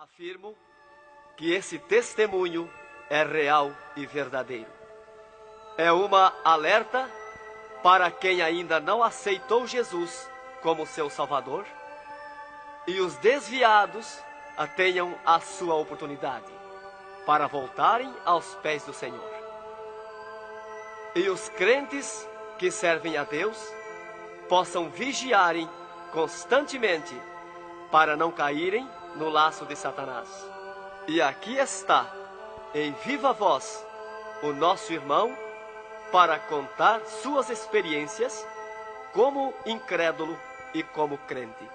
Afirmo que esse testemunho é real e verdadeiro. É uma alerta para quem ainda não aceitou Jesus como seu Salvador e os desviados tenham a sua oportunidade para voltarem aos pés do Senhor. E os crentes que servem a Deus possam vigiarem constantemente para não caírem no laço de Satanás. E aqui está, em viva voz, o nosso irmão para contar suas experiências como incrédulo e como crente.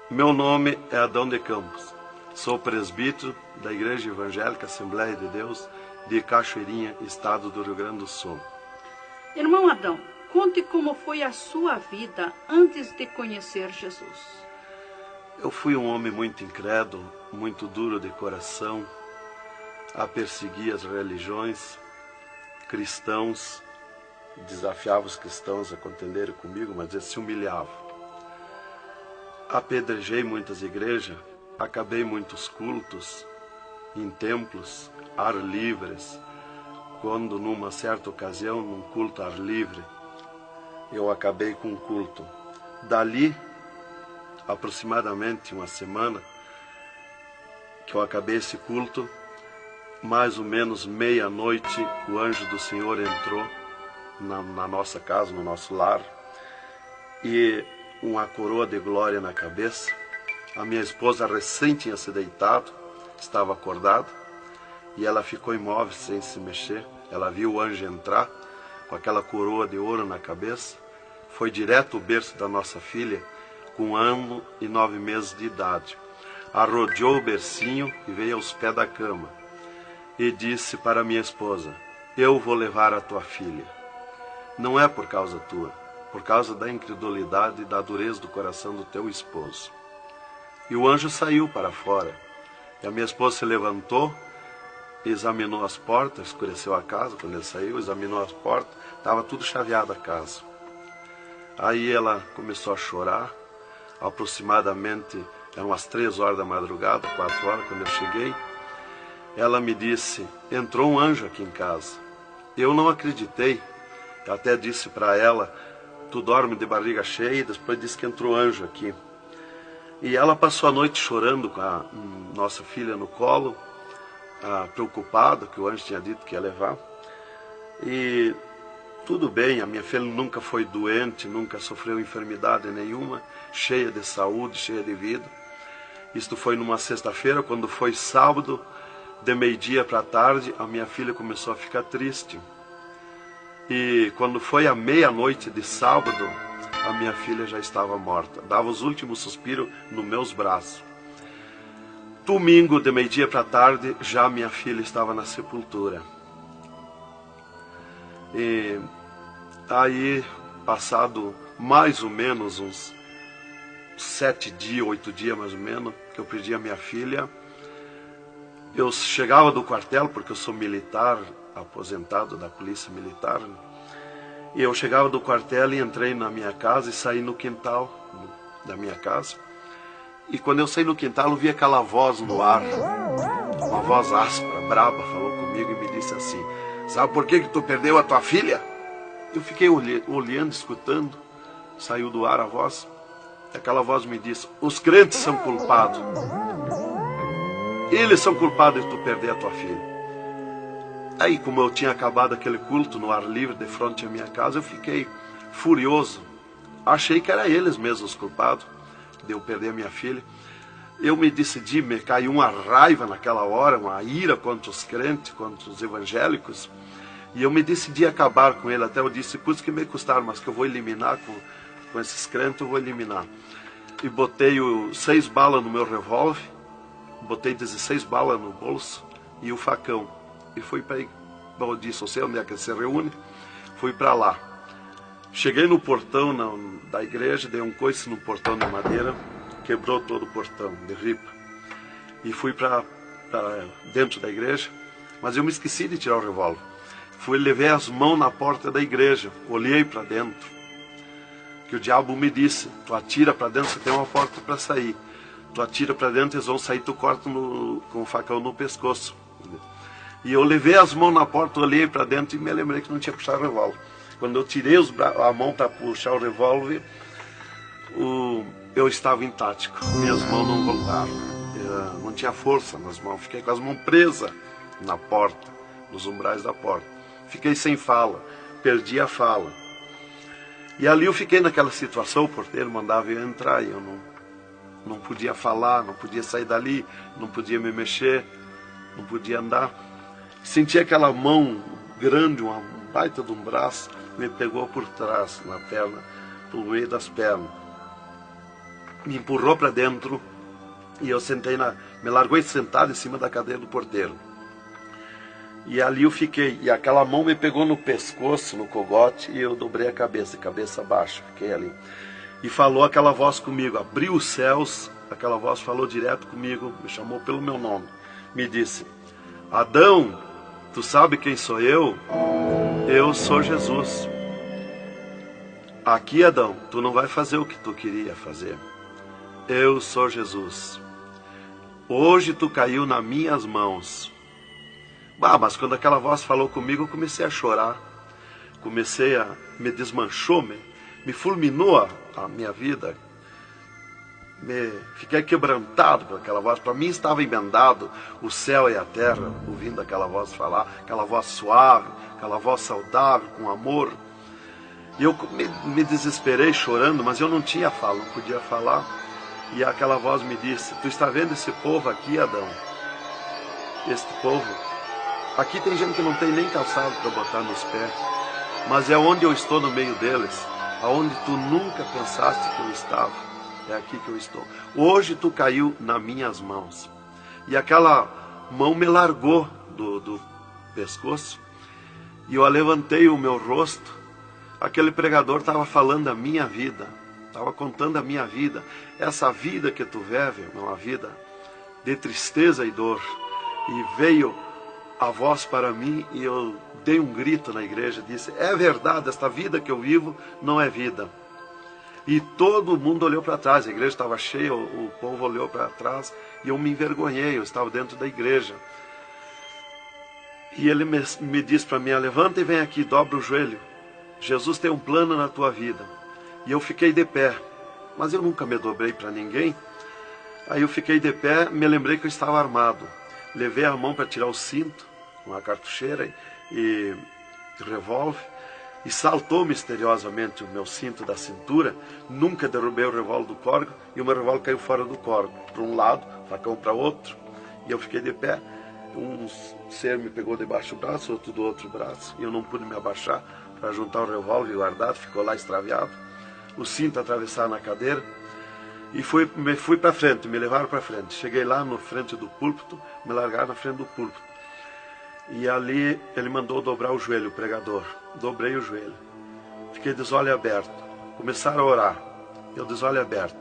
Meu nome é Adão de Campos. Sou presbítero da Igreja Evangélica Assembleia de Deus de Cachoeirinha, estado do Rio Grande do Sul. Irmão Adão, conte como foi a sua vida antes de conhecer Jesus. Eu fui um homem muito incrédulo, muito duro de coração, a perseguir as religiões, cristãos, desafiava os cristãos a contenderem comigo, mas eles se humilhavam. Apedrejei muitas igrejas, acabei muitos cultos, em templos, ar livres, quando numa certa ocasião, num culto ar livre, eu acabei com um culto. Dali, aproximadamente uma semana, que eu acabei esse culto, mais ou menos meia-noite, o anjo do Senhor entrou na nossa casa, no nosso lar, e uma coroa de glória na cabeça. A minha esposa recém tinha se deitado, estava acordada, e ela ficou imóvel, sem se mexer. Ela viu o anjo entrar com aquela coroa de ouro na cabeça, foi direto ao berço da nossa filha, com 1 ano e 9 meses de idade. Arrodeou o bercinho e veio aos pés da cama e disse para minha esposa: eu vou levar a tua filha. Não é por causa tua, por causa da incredulidade e da dureza do coração do teu esposo. E o anjo saiu para fora. E a minha esposa se levantou, examinou as portas, escureceu a casa quando ele saiu, examinou as portas, estava tudo chaveado a casa. Aí ela começou a chorar. Aproximadamente eram as 3 horas da madrugada, 4 horas, quando eu cheguei. Ela me disse: entrou um anjo aqui em casa. Eu não acreditei. Eu até disse para ela: tu dorme de barriga cheia. E depois disse que entrou anjo aqui. E ela passou a noite chorando com a nossa filha no colo, preocupada, que o anjo tinha dito que ia levar. E tudo bem, a minha filha nunca foi doente, nunca sofreu enfermidade nenhuma, cheia de saúde, cheia de vida. Isto foi numa sexta-feira. Quando foi sábado, de meio-dia para tarde, a minha filha começou a ficar triste. E quando foi à meia-noite de sábado, a minha filha já estava morta. Dava os últimos suspiros nos meus braços. Domingo, de meio-dia para tarde, já minha filha estava na sepultura. E aí, passado mais ou menos uns 7 dias, 8 dias mais ou menos, que eu perdi a minha filha, eu chegava do quartel, porque eu sou militar, aposentado da polícia militar, e eu chegava do quartel e entrei na minha casa e saí no quintal da minha casa. E quando eu saí no quintal, eu vi aquela voz no ar, uma voz áspera, braba, falou comigo e me disse assim: sabe por que tu perdeu a tua filha? Eu fiquei olhando, escutando, saiu do ar a voz. E aquela voz me disse: os crentes são culpados. Eles são culpados de tu perder a tua filha. Aí, como eu tinha acabado aquele culto no ar livre de frente à minha casa, eu fiquei furioso. Achei que eram eles mesmos os culpados de eu perder a minha filha. Eu me decidi, me caiu uma raiva naquela hora, uma ira contra os crentes, contra os evangélicos. E eu me decidi acabar com ele. Até eu disse: custa que me custar, mas que eu vou eliminar com esses crentes, eu vou eliminar. E botei 6 balas no meu revólver, botei 16 balas no bolso e o facão. E fui para aí. Bom, eu disse: eu sei onde é que se reúne. Fui para lá. Cheguei no portão da igreja, dei um coice no portão de madeira, quebrou todo o portão de ripa. E fui para dentro da igreja, mas eu me esqueci de tirar o revólver. Levei as mãos na porta da igreja, olhei para dentro. Que o diabo me disse: tu atira para dentro, você tem uma porta para sair. tu atira para dentro, eles vão sair, tu corta com o facão no pescoço. E eu levei as mãos na porta, olhei para dentro e me lembrei que não tinha puxado o revólver. Quando eu tirei a mão para puxar o revólver, eu estava intático, minhas mãos não voltaram, não tinha força nas mãos, fiquei com as mãos presas na porta, nos umbrais da porta, fiquei sem fala, perdi a fala. E ali eu fiquei naquela situação, o porteiro mandava eu entrar e eu não podia falar, não podia sair dali, não podia me mexer, não podia andar. Senti aquela mão grande, um baita de um braço, me pegou por trás, na perna, pelo meio das pernas. Me empurrou para dentro e eu me largou sentado em cima da cadeira do porteiro. E ali eu fiquei, e aquela mão me pegou no pescoço, no cogote, e eu dobrei a cabeça baixa, fiquei ali. E falou aquela voz comigo, abriu os céus, aquela voz falou direto comigo, me chamou pelo meu nome, me disse: Adão, tu sabe quem sou eu? Eu sou Jesus. Aqui, Adão, tu não vai fazer o que tu queria fazer. Eu sou Jesus. Hoje tu caiu nas minhas mãos. Mas quando aquela voz falou comigo, eu comecei a chorar. Me desmanchou, me fulminou a minha vida. Fiquei quebrantado por aquela voz. Para mim estava emendado o céu e a terra, ouvindo aquela voz falar, aquela voz suave, aquela voz saudável, com amor. E eu me desesperei chorando, mas eu não tinha fala, não podia falar. E aquela voz me disse: tu está vendo esse povo aqui, Adão? Este povo, aqui tem gente que não tem nem calçado para botar nos pés, mas é onde eu estou no meio deles, aonde tu nunca pensaste que eu estava, é aqui que eu estou. Hoje tu caiu nas minhas mãos. E aquela mão me largou do pescoço, e eu levantei o meu rosto. Aquele pregador estava falando da minha vida, estava contando a minha vida. Essa vida que tu vive é uma vida de tristeza e dor. E veio a voz para mim e eu dei um grito na igreja, disse: é verdade, esta vida que eu vivo não é vida. E todo mundo olhou para trás, a igreja estava cheia, o povo olhou para trás e eu me envergonhei, eu estava dentro da igreja. E ele me disse para mim: levanta e vem aqui, dobra o joelho. Jesus tem um plano na tua vida. E eu fiquei de pé, mas eu nunca me dobrei para ninguém. Aí eu fiquei de pé, me lembrei que eu estava armado. Levei a mão para tirar o cinto, uma cartucheira e revólver, e saltou misteriosamente o meu cinto da cintura. Nunca derrubei o revólver do córrego, e o meu revólver caiu fora do córrego, para um lado, facão para outro, e eu fiquei de pé. Um ser me pegou debaixo do braço, outro do outro braço, e eu não pude me abaixar para juntar o revólver e guardar, ficou lá extraviado. O cinto atravessar na cadeira, e fui para frente, me levaram para frente. Cheguei lá na frente do púlpito, me largaram na frente do púlpito. E ali ele mandou dobrar o joelho, o pregador. Dobrei o joelho. Fiquei de olhos abertos. Começaram a orar. Eu de olhos abertos.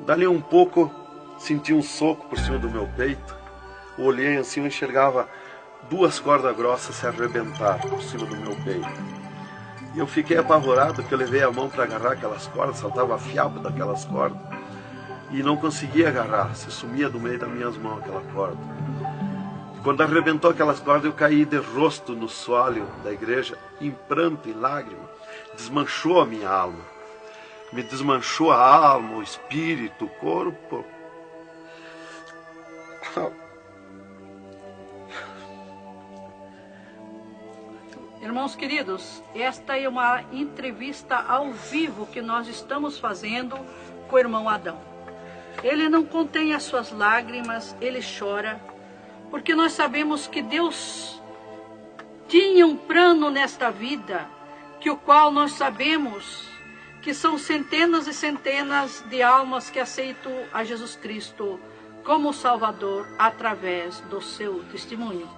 Dali um pouco, senti um soco por cima do meu peito. Olhei assim, eu enxergava 2 cordas grossas se arrebentar por cima do meu peito. E eu fiquei apavorado, porque eu levei a mão para agarrar aquelas cordas, saltava fiapo daquelas cordas. E não conseguia agarrar, se sumia do meio das minhas mãos aquela corda. Quando arrebentou aquelas cordas, eu caí de rosto no soalho da igreja, em pranto, em lágrimas. Desmanchou a minha alma. Me desmanchou a alma, o espírito, o corpo. Irmãos queridos, esta é uma entrevista ao vivo que nós estamos fazendo com o irmão Adão. Ele não contém as suas lágrimas, ele chora, porque nós sabemos que Deus tinha um plano nesta vida, que o qual nós sabemos que são centenas e centenas de almas que aceitam a Jesus Cristo como Salvador através do seu testemunho.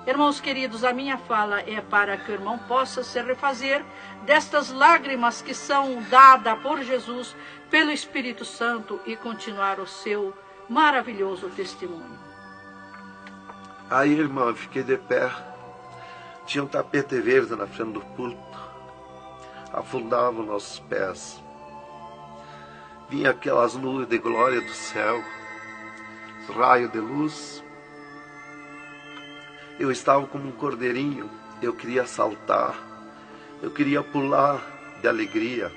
Irmãos queridos, a minha fala é para que o irmão possa se refazer destas lágrimas que são dadas por Jesus, pelo Espírito Santo, e continuar o seu maravilhoso testemunho. Aí, irmão, eu fiquei de pé. Tinha um tapete verde na frente do púlpito. Afundava os nossos pés. Vinha aquelas nuvens de glória do céu. raio de luz. Eu estava como um cordeirinho, eu queria saltar, eu queria pular de alegria.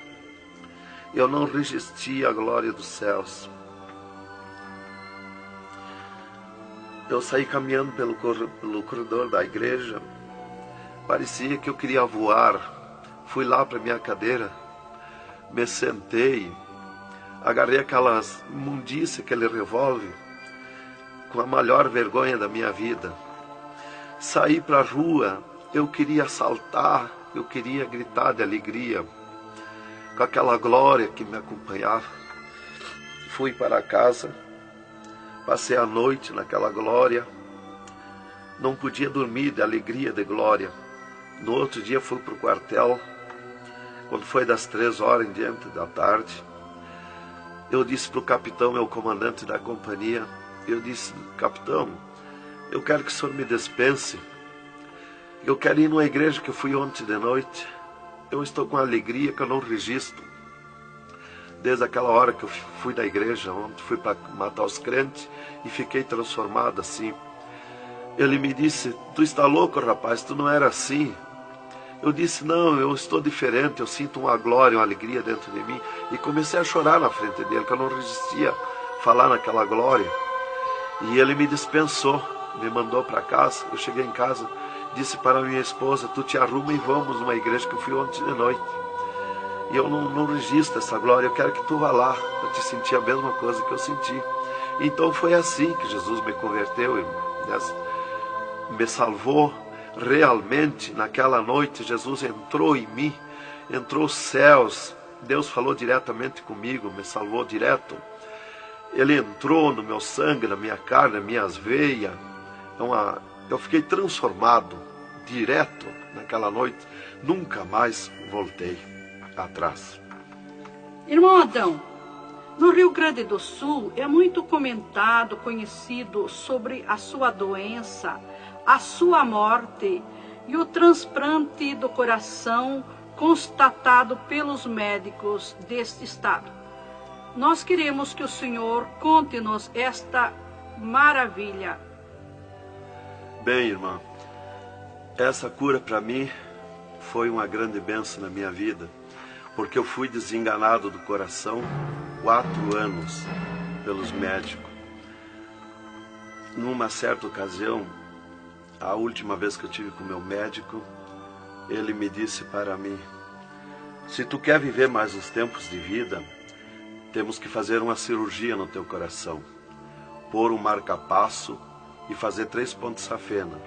Eu não resistia à glória dos céus. Eu saí caminhando pelo corredor da igreja, parecia que eu queria voar. Fui lá para minha cadeira, me sentei, agarrei aquelas imundícias, aquele revólver, com a maior vergonha da minha vida. Saí para a rua, eu queria saltar, eu queria gritar de alegria, com aquela glória que me acompanhava. Fui para casa, passei a noite naquela glória, não podia dormir de alegria, de glória. No outro dia fui para o quartel, quando foi das 3 horas em diante da tarde. Eu disse para o capitão, meu comandante da companhia, eu disse: capitão, eu quero que o senhor me dispense. Eu quero ir numa igreja que eu fui ontem de noite. Eu estou com alegria que eu não registro. Desde aquela hora que eu fui da igreja ontem, fui para matar os crentes e fiquei transformado assim. Ele me disse: tu está louco, rapaz, tu não era assim. Eu disse: não, eu estou diferente, eu sinto uma glória, uma alegria dentro de mim. E comecei a chorar na frente dele, que eu não resistia a falar naquela glória. E ele me dispensou, me mandou para casa. Eu cheguei em casa, disse para minha esposa: tu te arruma e vamos numa igreja que eu fui ontem de noite. E eu não registro essa glória, eu quero que tu vá lá, para te sentir a mesma coisa que eu senti. Então foi assim que Jesus me converteu, me salvou. Realmente, naquela noite, Jesus entrou em mim, entrou os céus, Deus falou diretamente comigo, me salvou direto. Ele entrou no meu sangue, na minha carne, nas minhas veias. Eu fiquei transformado, direto, naquela noite. Nunca mais voltei atrás. Irmão Adão, no Rio Grande do Sul é muito comentado, conhecido sobre a sua doença, a sua morte e o transplante do coração constatado pelos médicos deste estado. Nós queremos que o senhor conte-nos esta maravilha. Bem, irmã, essa cura para mim foi uma grande bênção na minha vida, porque eu fui desenganado do coração 4 anos pelos médicos. Numa certa ocasião, a última vez que eu tive com o meu médico, ele me disse para mim: se tu quer viver mais uns tempos de vida, temos que fazer uma cirurgia no teu coração, pôr um marca-passo e fazer 3 pontos safena.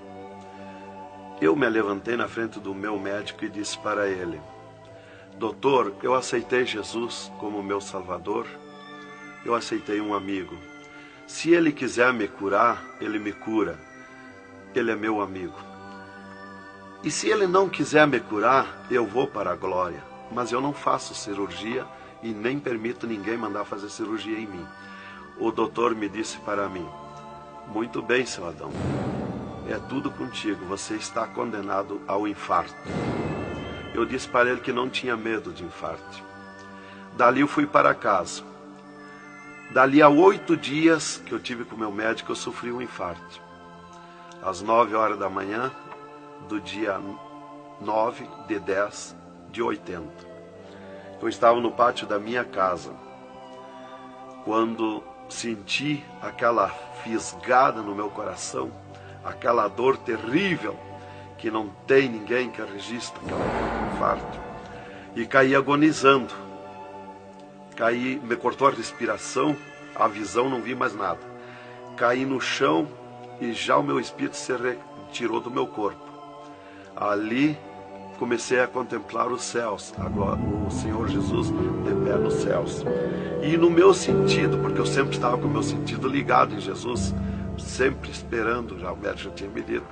Eu me levantei na frente do meu médico e disse para ele: doutor, eu aceitei Jesus como meu salvador, eu aceitei um amigo. Se ele quiser me curar, ele me cura. Ele é meu amigo. E se ele não quiser me curar, eu vou para a glória. Mas eu não faço cirurgia e nem permito ninguém mandar fazer cirurgia em mim. O doutor me disse para mim: muito bem, seu Adão, é tudo contigo, você está condenado ao infarto. Eu disse para ele que não tinha medo de infarto. Dali eu fui para casa. Dali a 8 dias que eu tive com o meu médico, eu sofri um infarto. Às 9 horas da manhã do dia 9 de 10 de 80. Eu estava no pátio da minha casa, quando senti aquela fisgada no meu coração, aquela dor terrível, que não tem ninguém que registre aquele infarto, e caí agonizando. Caí, me cortou a respiração, a visão, não vi mais nada. Caí no chão e já o meu espírito se retirou do meu corpo. Ali comecei a contemplar os céus, o Senhor Jesus de pé nos céus. E no meu sentido, porque eu sempre estava com o meu sentido ligado em Jesus, sempre esperando, já o médico já tinha me dito.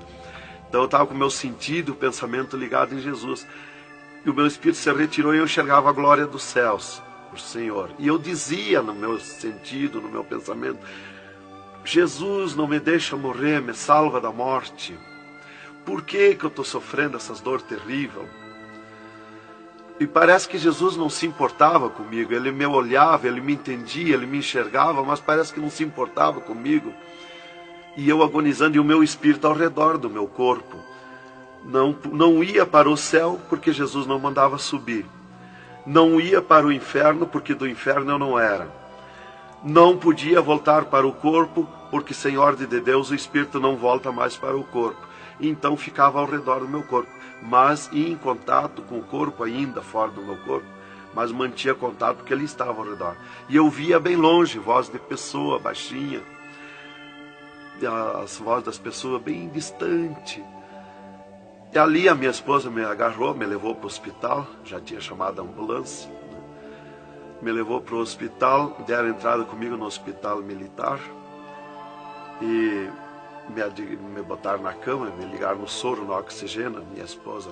Então eu estava com o meu sentido, o pensamento ligado em Jesus. E o meu espírito se retirou e eu enxergava a glória dos céus, o Senhor. E eu dizia no meu sentido, no meu pensamento: Jesus, não me deixa morrer, me salva da morte. Por que eu estou sofrendo essas dores terríveis? E parece que Jesus não se importava comigo. Ele me olhava, ele me entendia, ele me enxergava, mas parece que não se importava comigo. E eu agonizando, e o meu espírito ao redor do meu corpo. Não ia para o céu, porque Jesus não mandava subir. Não ia para o inferno, porque do inferno eu não era. Não podia voltar para o corpo, porque sem ordem de Deus o espírito não volta mais para o corpo. Então ficava ao redor do meu corpo, mas em contato com o corpo ainda, fora do meu corpo, mas mantinha contato porque ele estava ao redor. E eu via bem longe, voz de pessoa, baixinha, as vozes das pessoas bem distante. E ali a minha esposa me agarrou, me levou para o hospital, já tinha chamado a ambulância, né? Me levou para o hospital, deram entrada comigo no hospital militar e me botaram na cama, me ligaram no soro, no oxigênio. Minha esposa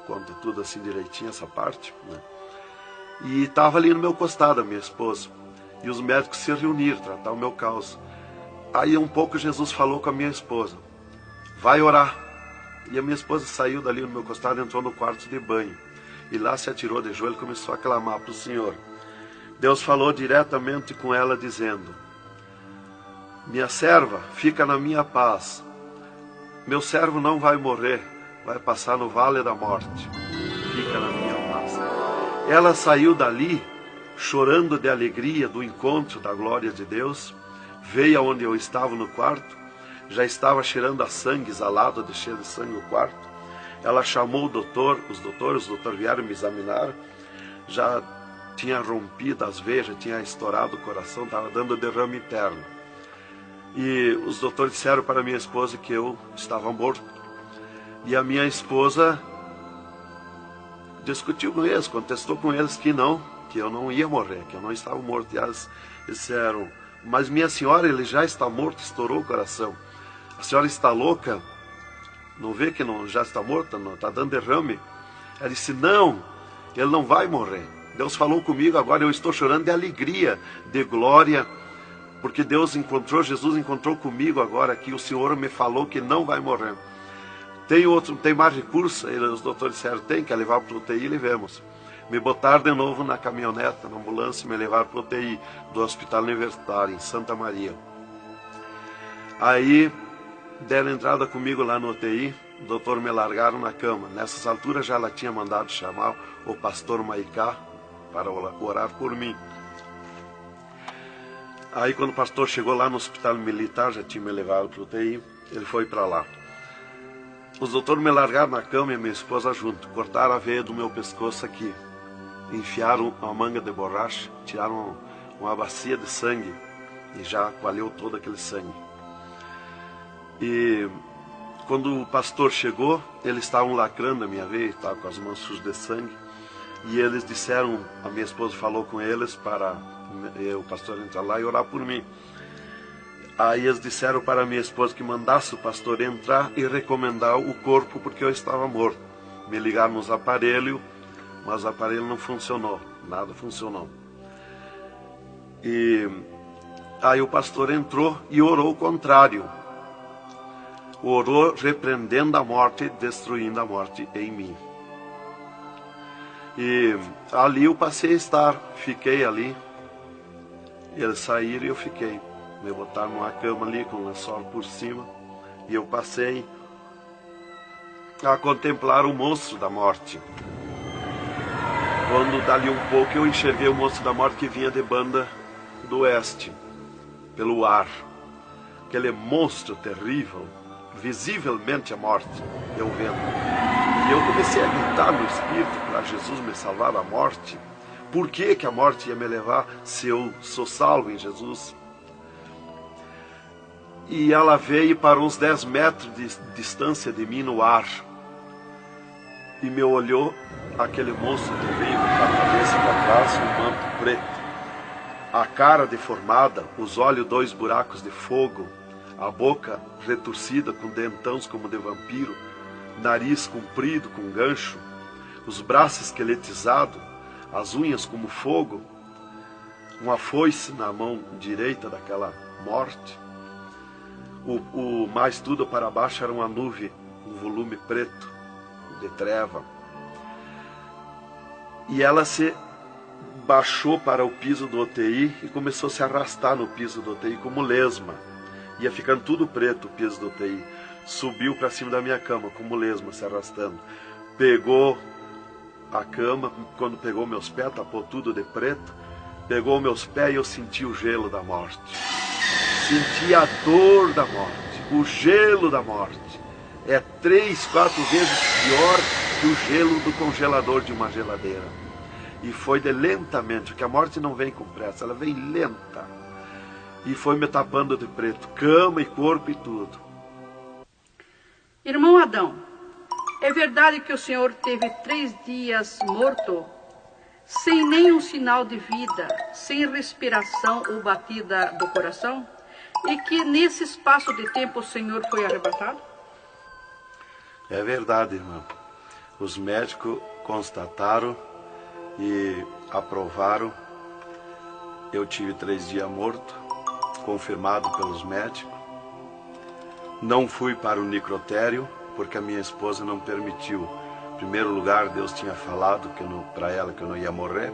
conta tudo assim direitinho, essa parte, né? E estava ali no meu costado a minha esposa, e os médicos se reuniram, tratar o meu caso. Aí um pouco Jesus falou com a minha esposa, vai orar. E a minha esposa saiu dali no meu costado, entrou no quarto de banho. E lá se atirou de joelho e começou a clamar para o Senhor. Deus falou diretamente com ela, dizendo, minha serva, fica na minha paz. Meu servo não vai morrer, vai passar no vale da morte. Fica na minha paz. Ela saiu dali, chorando de alegria do encontro da glória de Deus. Veio aonde eu estava no quarto. Já estava cheirando a sangue, exalado de cheiro de sangue no quarto. Ela chamou o doutor, os doutores vieram me examinar. Já tinha rompido as veias, já tinha estourado o coração, estava dando derrame interno. E os doutores disseram para minha esposa que eu estava morto. E a minha esposa discutiu com eles, contestou com eles que eu não ia morrer, que eu não estava morto. E eles disseram, mas minha senhora, ele já está morto, estourou o coração. A senhora está louca? Não vê que não, já está morta? Não, está dando derrame? Ela disse, não, ele não vai morrer. Deus falou comigo agora, eu estou chorando de alegria, de glória, porque Jesus encontrou comigo agora aqui, o Senhor me falou que não vai morrer. Tem mais recurso? Os doutores disseram, tem, quer levar para o UTI, levemos. Me botaram de novo na caminhonete, na ambulância, e me levaram para o UTI do Hospital Universitário, em Santa Maria. Aí deram entrada comigo lá no UTI, o doutor me largaram na cama. Nessas alturas já ela tinha mandado chamar o pastor Maicá para orar por mim. Aí quando o pastor chegou lá no hospital militar, já tinha me levado para o UTI, ele foi para lá. Os doutores me largaram na cama e minha esposa junto, cortaram a veia do meu pescoço aqui, enfiaram uma manga de borracha, tiraram uma bacia de sangue e já coalhou todo aquele sangue. E quando o pastor chegou, eles estavam lacrando a minha veia, estavam com as mãos sujas de sangue. E eles disseram, a minha esposa falou com eles para o pastor entrar lá e orar por mim. Aí eles disseram para a minha esposa que mandasse o pastor entrar e recomendar o corpo, porque eu estava morto. Me ligaram nos aparelhos, mas o aparelho não funcionou, nada funcionou. E aí o pastor entrou e orou o contrário. Orou repreendendo a morte, destruindo a morte em mim. E ali eu passei a estar, fiquei ali. Eles saíram e eu fiquei. Me botaram numa cama ali com o lençol por cima. E eu passei a contemplar o monstro da morte. Quando dali um pouco eu enxerguei o monstro da morte que vinha de Banda do Oeste, pelo ar. Aquele monstro terrível, visivelmente a morte, eu vendo. E eu comecei a gritar no espírito para Jesus me salvar da morte. Por que a morte ia me levar se eu sou salvo em Jesus? E ela veio para uns 10 metros de distância de mim no ar. E me olhou, aquele monstro terrível, com a cabeça para trás, um manto preto. A cara deformada, os olhos 2 buracos de fogo, a boca retorcida com dentões como de vampiro, nariz comprido com gancho, os braços esqueletizados, as unhas como fogo, uma foice na mão direita daquela morte. O mais tudo para baixo era uma nuvem, um volume preto de treva. E ela se baixou para o piso do UTI e começou a se arrastar no piso do UTI como lesma. Ia ficando tudo preto o piso do UTI. Subiu para cima da minha cama como lesma, se arrastando. Pegou a cama, quando pegou meus pés, tapou tudo de preto. Pegou meus pés e eu senti o gelo da morte. Senti a dor da morte, o gelo da morte. É 3, 4 vezes pior que o gelo do congelador de uma geladeira. E foi de lentamente, porque a morte não vem com pressa, ela vem lenta. E foi me tapando de preto, cama e corpo e tudo. Irmão Adão, é verdade que o senhor teve 3 dias morto, sem nenhum sinal de vida, sem respiração ou batida do coração? E que nesse espaço de tempo o senhor foi arrebatado? É verdade, irmão. Os médicos constataram e aprovaram. Eu tive 3 dias morto, confirmado pelos médicos. Não fui para o necrotério, porque a minha esposa não permitiu. Em primeiro lugar, Deus tinha falado para ela que eu não ia morrer.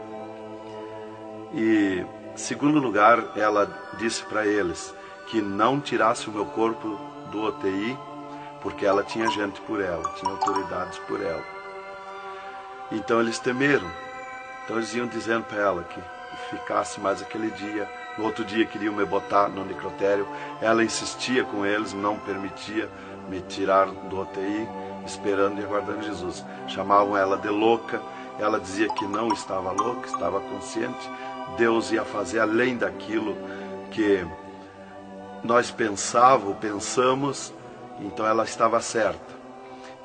E, em segundo lugar, ela disse para eles que não tirasse o meu corpo do UTI, porque ela tinha gente por ela, tinha autoridades por ela. Então eles temeram. Então eles iam dizendo para ela que ficasse mais aquele dia. No outro dia queriam me botar no necrotério. Ela insistia com eles, não permitia me tirar do UTI, esperando e aguardando Jesus. Chamavam ela de louca. Ela dizia que não estava louca, estava consciente. Deus ia fazer além daquilo que nós pensamos, então ela estava certa.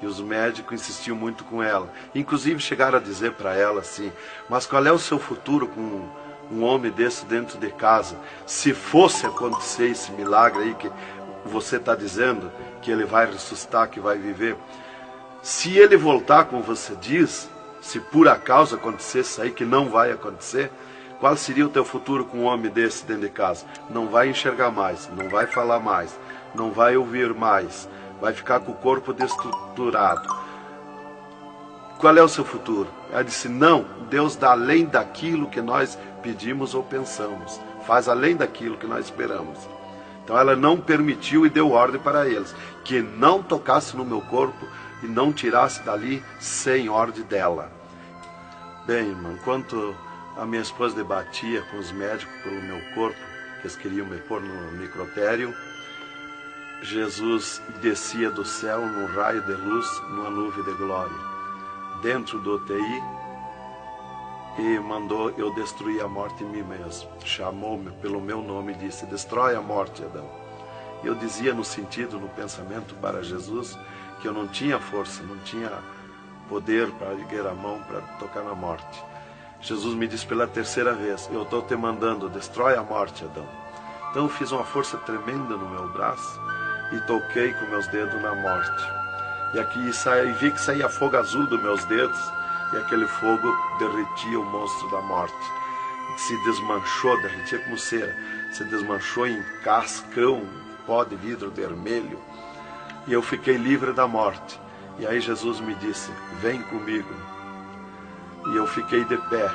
E os médicos insistiam muito com ela. Inclusive chegaram a dizer para ela assim: mas qual é o seu futuro com um homem desse dentro de casa? Se fosse acontecer esse milagre aí que você está dizendo, que ele vai ressuscitar, que vai viver, se ele voltar como você diz, se por acaso acontecesse isso aí, que não vai acontecer, qual seria o teu futuro com um homem desse dentro de casa? Não vai enxergar mais, não vai falar mais, não vai ouvir mais, vai ficar com o corpo destruturado. Qual é o seu futuro? Ela disse: não, Deus dá além daquilo que nós pedimos ou pensamos, faz além daquilo que nós esperamos. Então ela não permitiu e deu ordem para eles que não tocasse no meu corpo e não tirasse dali sem ordem dela. Bem, irmão, enquanto a minha esposa debatia com os médicos pelo meu corpo, que eles queriam me pôr no necrotério, Jesus descia do céu num raio de luz, numa nuvem de glória, dentro do UTI, e mandou eu destruir a morte em mim mesmo. Chamou-me pelo meu nome e disse: destrói a morte, Adão. Eu dizia no sentido, no pensamento para Jesus, que eu não tinha força, não tinha poder para erguer a mão para tocar na morte. Jesus me disse pela 3ª vez: eu estou te mandando, destrói a morte, Adão. Então eu fiz uma força tremenda no meu braço e toquei com meus dedos na morte. E aqui vi que saía fogo azul dos meus dedos, e aquele fogo derretia o monstro da morte. Se desmanchou, derretia como cera, se desmanchou em cascão, pó de vidro vermelho, e eu fiquei livre da morte. E aí Jesus me disse: vem comigo. E eu fiquei de pé.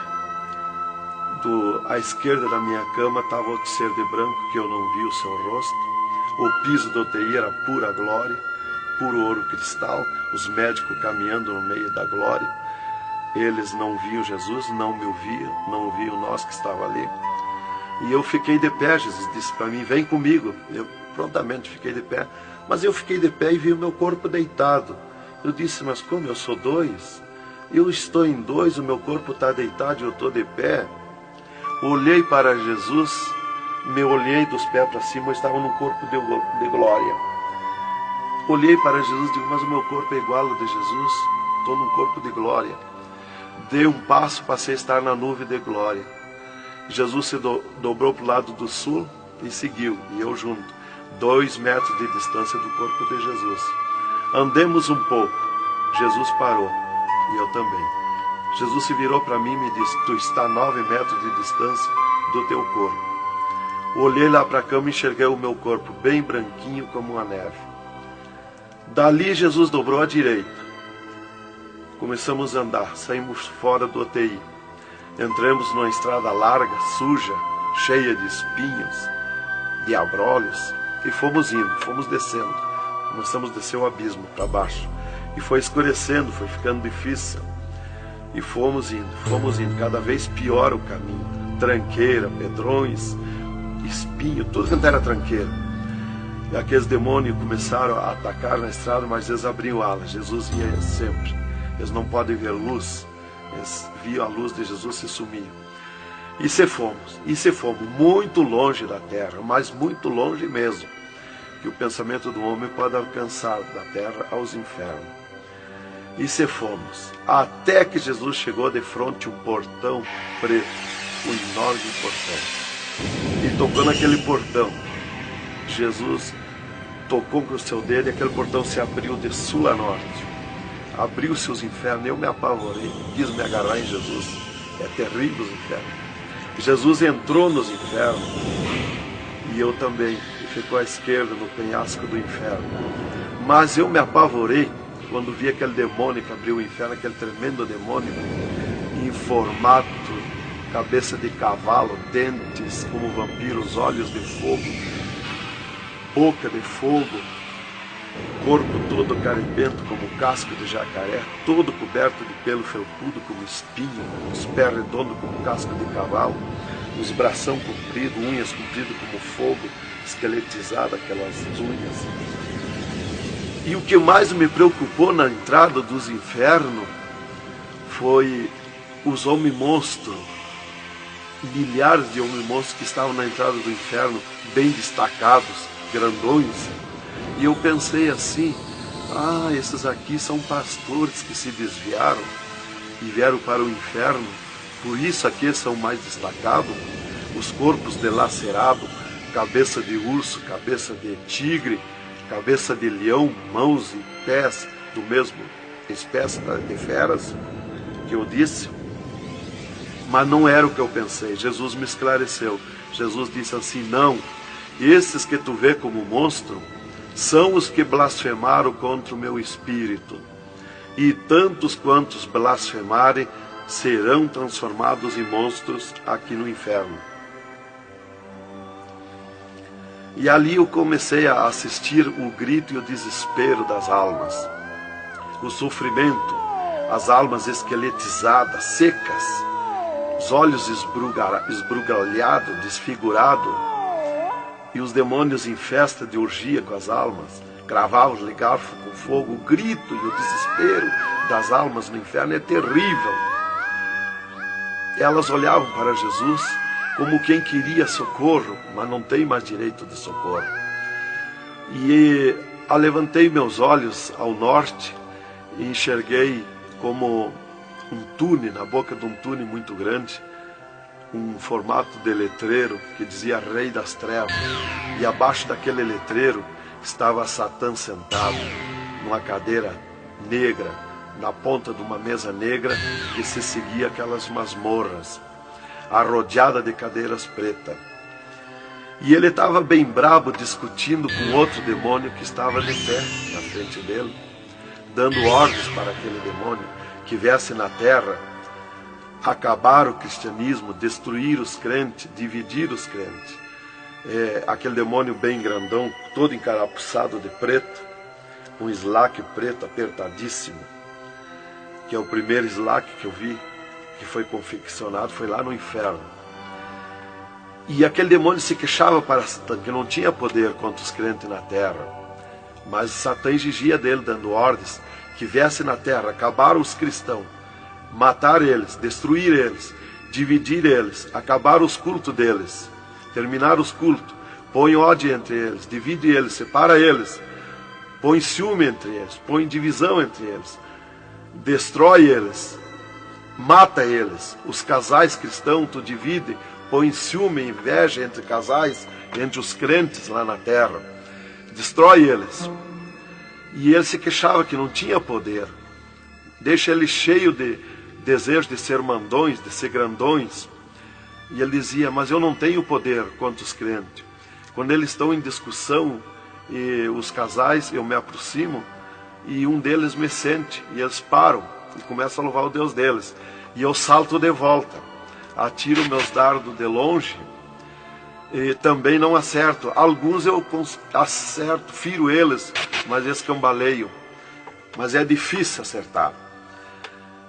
À esquerda da minha cama estava outro ser de branco, que eu não vi o seu rosto. O piso do UTI era pura glória, puro ouro cristal, os médicos caminhando no meio da glória. Eles não viam Jesus, não me ouviam, não ouviam nós que estava ali. E eu fiquei de pé. Jesus disse para mim: vem comigo. Eu prontamente fiquei de pé. Mas eu fiquei de pé e vi o meu corpo deitado. Eu disse: mas como eu sou 2? Eu estou em 2, o meu corpo está deitado e eu estou de pé. Olhei para Jesus, me olhei dos pés para cima, eu estava num corpo de glória. Olhei para Jesus e digo: mas o meu corpo é igual ao de Jesus, estou num corpo de glória. Dei um passo, passei a estar na nuvem de glória. Jesus se dobrou para o lado do sul e seguiu, e eu junto, 2 metros de distância do corpo de Jesus. Andemos um pouco. Jesus parou, e eu também. Jesus se virou para mim e me disse: tu está a 9 metros de distância do teu corpo. Olhei lá para a cama e enxerguei o meu corpo bem branquinho como uma neve. Dali Jesus dobrou à direita. Começamos a andar, saímos fora do UTI. Entramos numa estrada larga, suja, cheia de espinhos, de abrolhos, e fomos indo, fomos descendo. Começamos a descer o abismo para baixo. E foi escurecendo, foi ficando difícil. E fomos indo, cada vez pior o caminho. Tranqueira, pedrões, espinho, tudo quanto era tranqueira. E aqueles demônios começaram a atacar na estrada, mas eles abriam alas. Jesus ia sempre. Eles não podem ver luz. Eles viam a luz de Jesus e sumiam. E se fomos muito longe da terra, mas muito longe mesmo, que o pensamento do homem pode alcançar da terra aos infernos. E se fomos, até que Jesus chegou de frente um portão preto, um enorme portão. E tocou naquele portão. Jesus tocou com o seu dedo e aquele portão se abriu de sul a norte. Abriu-se os infernos, eu me apavorei, quis me agarrar em Jesus. É terrível os infernos. Jesus entrou nos infernos e eu também, e ficou à esquerda no penhasco do inferno. Mas eu me apavorei quando vi aquele demônio que abriu o inferno, aquele tremendo demônio, em formato, cabeça de cavalo, dentes como vampiros, olhos de fogo, boca de fogo, corpo todo carimbento como casco de jacaré, todo coberto de pelo felpudo como espinho, os pés redondos como casco de cavalo, os bração compridos, unhas compridas como fogo, esqueletizado aquelas unhas. E o que mais me preocupou na entrada dos infernos foi os homens-monstros, milhares de homens-monstros que estavam na entrada do inferno, bem destacados, grandões. E eu pensei assim, esses aqui são pastores que se desviaram e vieram para o inferno, por isso aqui são mais destacados, os corpos dilacerados, cabeça de urso, cabeça de tigre, cabeça de leão, mãos e pés do mesmo espécie de feras, que eu disse. Mas não era o que eu pensei. Jesus me esclareceu. Jesus disse assim, não, esses que tu vê como monstro são os que blasfemaram contra o meu espírito. E tantos quantos blasfemarem serão transformados em monstros aqui no inferno. E ali eu comecei a assistir o grito e o desespero das almas. O sofrimento, as almas esqueletizadas, secas, os olhos esbugalhados, desfigurados, e os demônios em festa de orgia com as almas, cravavam-lhe garfo com fogo. O grito e o desespero das almas no inferno é terrível. Elas olhavam para Jesus como quem queria socorro, mas não tem mais direito de socorro. E levantei meus olhos ao norte e enxerguei como um túnel, na boca de um túnel muito grande, um formato de letreiro que dizia Rei das Trevas. E abaixo daquele letreiro estava Satã sentado numa cadeira negra, na ponta de uma mesa negra que se seguia aquelas masmorras, arrodeada de cadeiras pretas. E ele estava bem brabo discutindo com outro demônio que estava de pé na frente dele, dando ordens para aquele demônio que viesse na terra acabar o cristianismo, destruir os crentes, dividir os crentes. Aquele demônio bem grandão, todo encarapuçado de preto, um slack preto apertadíssimo, que é o primeiro slack que eu vi, que foi confeccionado, foi lá no inferno. E aquele demônio se queixava para Satã, que não tinha poder contra os crentes na terra. Mas Satã exigia dele, dando ordens, que viesse na terra, acabar os cristãos, matar eles, destruir eles, dividir eles, acabar os cultos deles, terminar os cultos, põe ódio entre eles, divide eles, separa eles, põe ciúme entre eles, põe divisão entre eles, destrói eles, mata eles. Os casais cristãos tu divide, põe ciúme e inveja entre casais, entre os crentes lá na terra, destrói eles. E ele se queixava que não tinha poder, deixa ele cheio de desejo de ser mandões, de ser grandões. E ele dizia, mas eu não tenho poder contra os crentes. Quando eles estão em discussão, e os casais, eu me aproximo, e um deles me sente, e eles param. e começam a louvar o Deus deles. E eu salto de volta, atiro meus dardos de longe e também não acerto. Alguns eu acerto, firo eles, mas escambaleio. Mas é difícil acertar.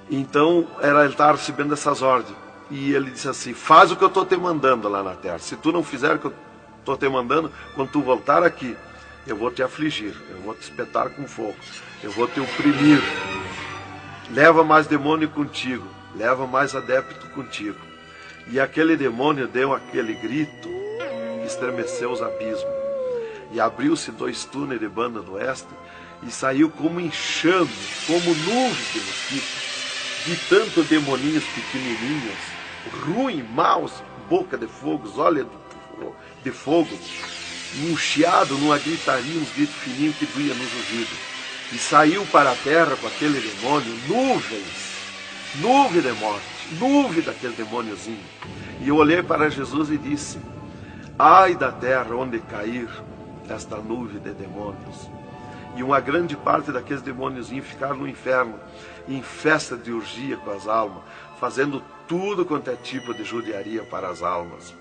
Então ele estava recebendo essas ordens. E ele disse assim: faz o que eu estou te mandando lá na terra. Se tu não fizer o que eu estou te mandando, quando tu voltar aqui, eu vou te afligir, eu vou te espetar com fogo, eu vou te oprimir. Leva mais demônio contigo, leva mais adepto contigo. E aquele demônio deu aquele grito que estremeceu os abismos. E abriu-se 2 túneis de banda do oeste e saiu como enxame, como nuvens de mosquitos, de tanto demoninhos pequenininhos, ruim, maus, boca de fogo, olhos de fogo, um chiado, numa gritaria, uns gritos fininhos que doía nos ouvidos. E saiu para a terra com aquele demônio, nuvem de morte, nuvem daquele demôniozinho. E eu olhei para Jesus e disse: ai da terra onde cair esta nuvem de demônios. E uma grande parte daqueles demôniozinhos ficaram no inferno, em festa de orgia com as almas, fazendo tudo quanto é tipo de judiaria para as almas.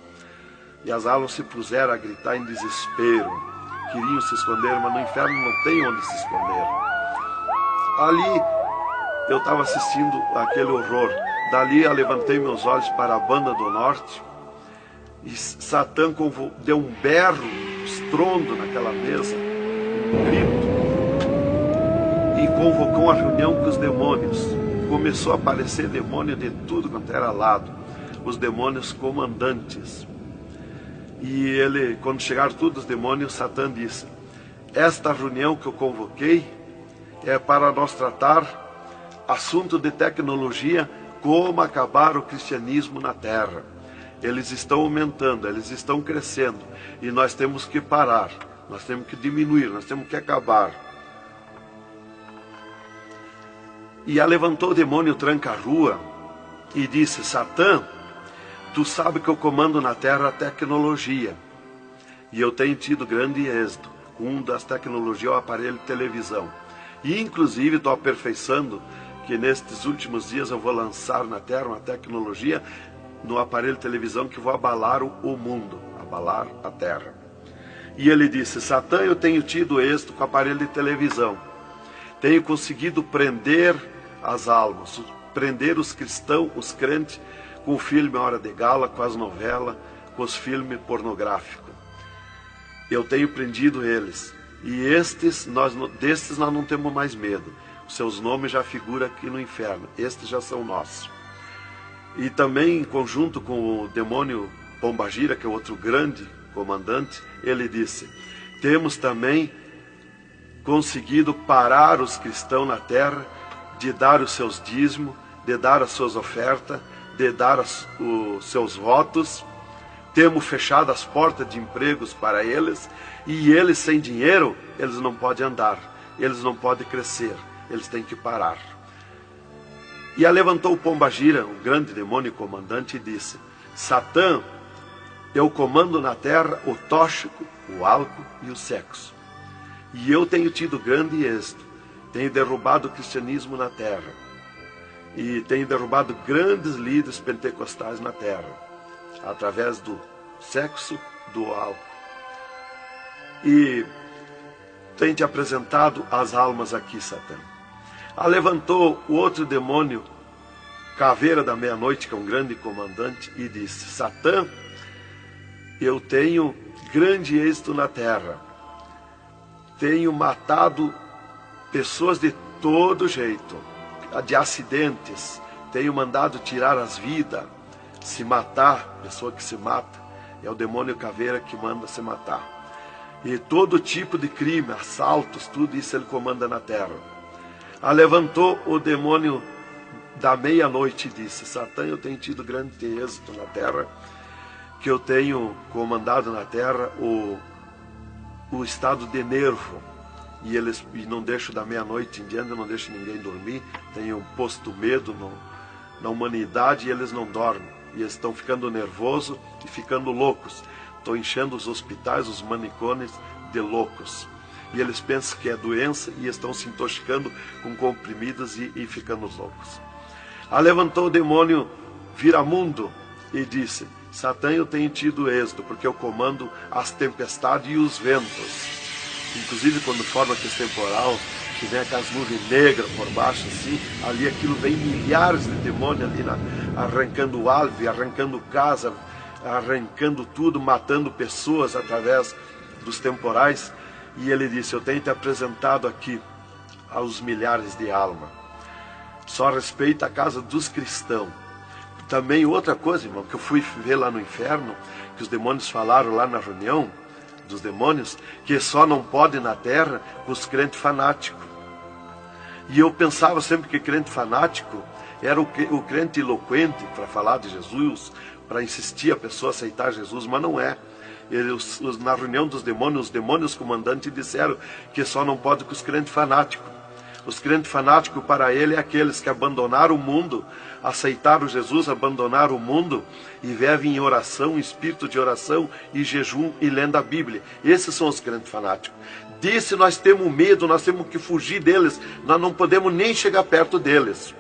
E as almas se puseram a gritar em desespero, queriam se esconder, mas no inferno não tem onde se esconder. Ali eu estava assistindo aquele horror. Dali eu levantei meus olhos para a banda do norte e Satã deu um berro, um estrondo naquela mesa, um grito, e convocou uma reunião com os demônios. Começou a aparecer demônio de tudo quanto era lado, os demônios comandantes. E ele, quando chegaram todos os demônios, Satã disse: esta reunião que eu convoquei é para nós tratar assunto de tecnologia, como acabar o cristianismo na terra. Eles estão aumentando, eles estão crescendo, e nós temos que parar, nós temos que diminuir, nós temos que acabar. E levantou o demônio tranca-rua e disse: Satã, tu sabe que eu comando na terra a tecnologia, e eu tenho tido grande êxito. Um das tecnologias é o aparelho de televisão, e inclusive estou aperfeiçoando que nestes últimos dias eu vou lançar na terra uma tecnologia no aparelho de televisão que vai abalar o mundo, abalar a terra. E ele disse: Satã, eu tenho tido êxito com o aparelho de televisão, tenho conseguido prender as almas, prender os cristãos, os crentes, com o filme Hora de Gala, com as novelas, com os filmes pornográficos. Eu tenho prendido eles, e destes nós não temos mais medo. Os seus nomes já figuram aqui no inferno, estes já são nossos. E também, em conjunto com o demônio Pombagira, que é outro grande comandante, ele disse: temos também conseguido parar os cristãos na terra de dar os seus dízimos, de dar as suas ofertas, de dar os seus votos. Temos fechado as portas de empregos para eles, e eles sem dinheiro, eles não podem andar, eles não podem crescer, eles têm que parar. E levantou o Pombagira, o grande demônio comandante, e disse: Satã, eu comando na terra o tóxico, o álcool e o sexo. E eu tenho tido grande êxito, tenho derrubado o cristianismo na terra, e tenho derrubado grandes líderes pentecostais na terra, através do sexo, do álcool. E tenho te apresentado as almas aqui, Satã. Levantou o outro demônio, Caveira da Meia-Noite, que é um grande comandante, e disse: Satã, eu tenho grande êxito na terra, tenho matado pessoas de todo jeito, de acidentes, tenho mandado tirar as vidas, se matar, pessoa que se mata, é o demônio Caveira que manda se matar. E todo tipo de crime, assaltos, tudo isso ele comanda na terra. Levantou o demônio da Meia-Noite e disse: Satã, eu tenho tido grande êxito na terra, que eu tenho comandado na terra o estado de nervo, e não deixo da meia-noite em diante, não deixo ninguém dormir, tenho posto medo na humanidade, e eles não dormem, e eles estão ficando nervosos e ficando loucos. Estou enchendo os hospitais, os manicômios de loucos. e eles pensam que é doença e estão se intoxicando com comprimidos e ficando loucos. Levantou o demônio Viramundo e disse: Satã, eu tenho tido êxito, porque eu comando as tempestades e os ventos. Inclusive quando forma aquele temporal, que vem aquelas nuvens negras por baixo assim, ali aquilo vem milhares de demônios ali arrancando árvore, arrancando casa, arrancando tudo, matando pessoas através dos temporais. E ele disse: eu tenho te apresentado aqui aos milhares de almas. Só respeita a casa dos cristãos. Também outra coisa, irmão, que eu fui ver lá no inferno, que os demônios falaram lá na reunião dos demônios, que só não pode na terra os crentes fanáticos. E eu pensava sempre que crente fanático era o crente eloquente para falar de Jesus, para insistir a pessoa a aceitar Jesus, mas não é. Na reunião dos demônios, os demônios comandantes disseram que só não pode com os crentes fanáticos. Os crentes fanáticos para ele é aqueles que abandonaram o mundo, aceitaram Jesus, abandonaram o mundo e vivem em oração, em espírito de oração e jejum e lendo a Bíblia. Esses são os crentes fanáticos. Disse: nós temos medo, nós temos que fugir deles, nós não podemos nem chegar perto deles.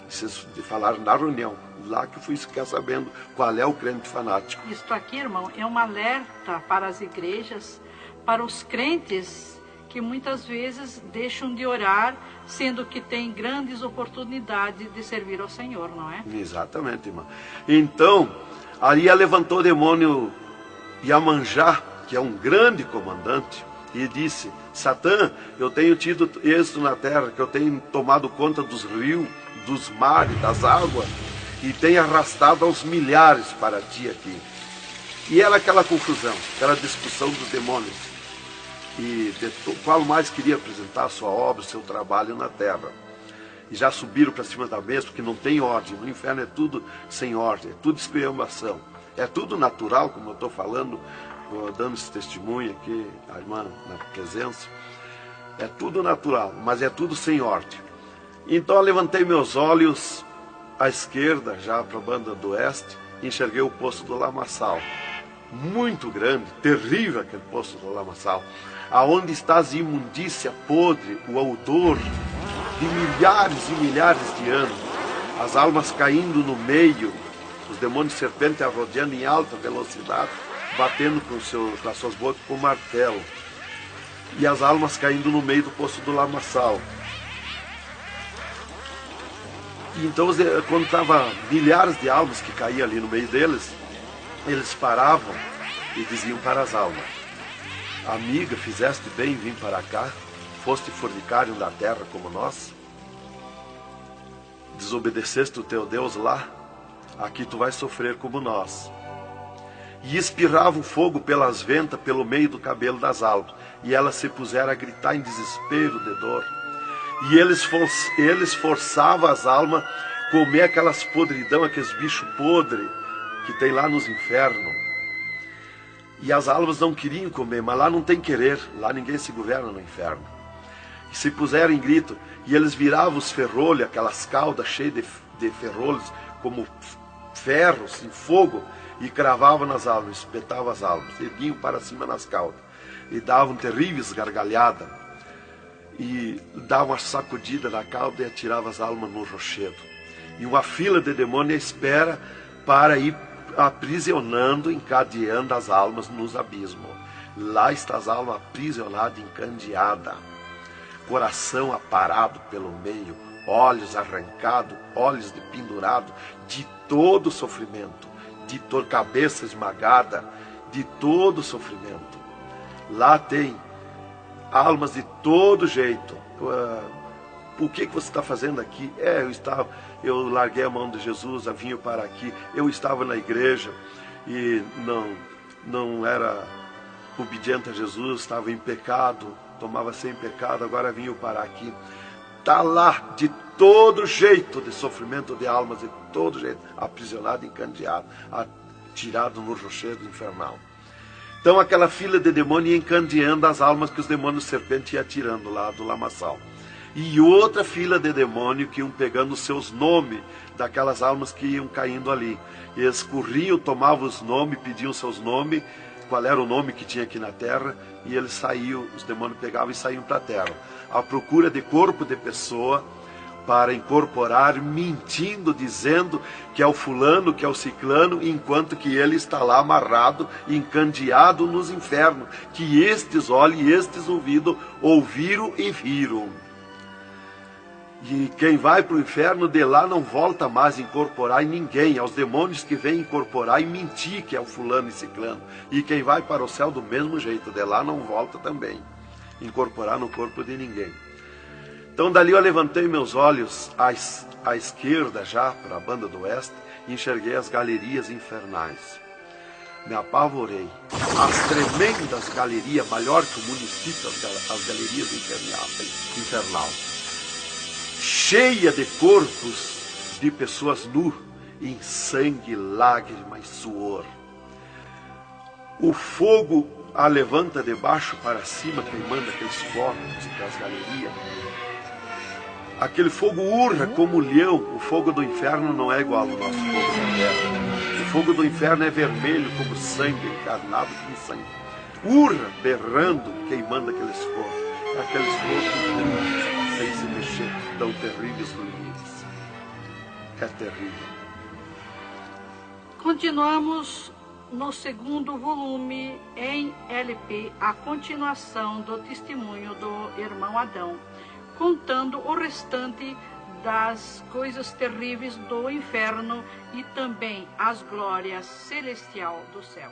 Vocês falaram na reunião, lá que eu fui ficar sabendo qual é o crente fanático. Isto aqui, irmão, é um alerta para as igrejas, para os crentes que muitas vezes deixam de orar, sendo que tem grandes oportunidades de servir ao Senhor, não é? Exatamente, irmão. Então, ali levantou o demônio Iemanjá, que é um grande comandante, e disse: Satã, eu tenho tido êxito na terra, que eu tenho tomado conta dos rios, dos mares, das águas, e tenho arrastado aos milhares para ti aqui. E era aquela confusão, aquela discussão dos demônios, e qual mais queria apresentar a sua obra, o seu trabalho na terra. E já subiram para cima da mesa, porque não tem ordem. No inferno é tudo sem ordem, é tudo esculhambação, é tudo natural, como eu estou falando, dando esse testemunho aqui, a irmã na presença. É tudo natural, mas é tudo sem ordem. Então eu levantei meus olhos à esquerda, já para a banda do oeste, e enxerguei o poço do lamaçal. Muito grande, terrível aquele poço do lamaçal, aonde está a imundícia podre, o odor de milhares e milhares de anos, as almas caindo no meio, os demônios serpentes rodeando em alta velocidade, batendo com as suas bocas com martelo, e as almas caindo no meio do poço do lamaçal. Então, quando estava milhares de almas que caíam ali no meio deles, eles paravam e diziam para as almas: amiga, fizeste bem em vir para cá? Foste fornicário da terra como nós? Desobedeceste o teu Deus lá? Aqui tu vais sofrer como nós. E espirrava o fogo pelas ventas, pelo meio do cabelo das almas, e elas se puseram a gritar em desespero de dor. E eles forçavam as almas a comer aquelas podridão, aqueles bichos podres que tem lá nos infernos. E as almas não queriam comer, mas lá não tem querer, lá ninguém se governa no inferno. E se puseram em grito, e eles viravam os ferrolhos, aquelas caudas cheias de ferrolhos, como ferros em fogo, e cravavam nas almas, espetavam as almas, erguiam para cima nas caudas, e davam terríveis gargalhadas, e davam uma sacudida na cauda e atiravam as almas no rochedo. E uma fila de demônios espera para ir aprisionando, encadeando as almas nos abismos. Lá está as almas aprisionadas, encandeadas, coração aparado pelo meio, olhos arrancados, olhos de pendurado, de todo sofrimento, de toda cabeça esmagada, de todo sofrimento. Lá tem almas de todo jeito. O que você está fazendo aqui? Eu larguei a mão de Jesus, vim para aqui. Eu estava na igreja e não era obediente a Jesus, estava em pecado, tomava sem pecado, agora vim para aqui. Está lá de todo jeito de sofrimento de almas, de todo jeito, aprisionado, encandeado, atirado no rochedo infernal. Então aquela fila de demônios ia encandeando as almas que os demônios serpentes iam atirando lá do lamaçal. E outra fila de demônios que iam pegando os seus nomes daquelas almas que iam caindo ali. E eles corriam, tomavam os nomes, pediam seus nomes, qual era o nome que tinha aqui na terra, e eles saíam, os demônios pegavam e saíam para a terra, à procura de corpo de pessoa, para incorporar, mentindo, dizendo que é o fulano, que é o ciclano, enquanto que ele está lá amarrado, encandeado nos infernos, que estes olhos e estes ouvidos ouviram e viram. E quem vai para o inferno de lá não volta mais a incorporar em ninguém, aos demônios que vêm incorporar e mentir que é o fulano e ciclano. E quem vai para o céu do mesmo jeito, de lá não volta também, incorporar no corpo de ninguém. Então dali eu levantei meus olhos à esquerda já, para a banda do oeste, e enxerguei as galerias infernais. Me apavorei. As tremendas galerias, maior que o município, as galerias infernal. Cheia de corpos de pessoas nu, em sangue, lágrima e suor. O fogo a levanta de baixo para cima, queimando aqueles corpos das galerias. Aquele fogo urra como leão. O fogo do inferno não é igual ao nosso fogo da terra. O fogo do inferno é vermelho como sangue, encarnado como sangue. Urra, berrando, queimando aqueles fogos. Aqueles fogos sem se mexer, tão terríveis ruídos. É terrível. Continuamos no segundo volume em LP, a continuação do testemunho do irmão Adão, contando o restante das coisas terríveis do inferno e também as glórias celestial do céu.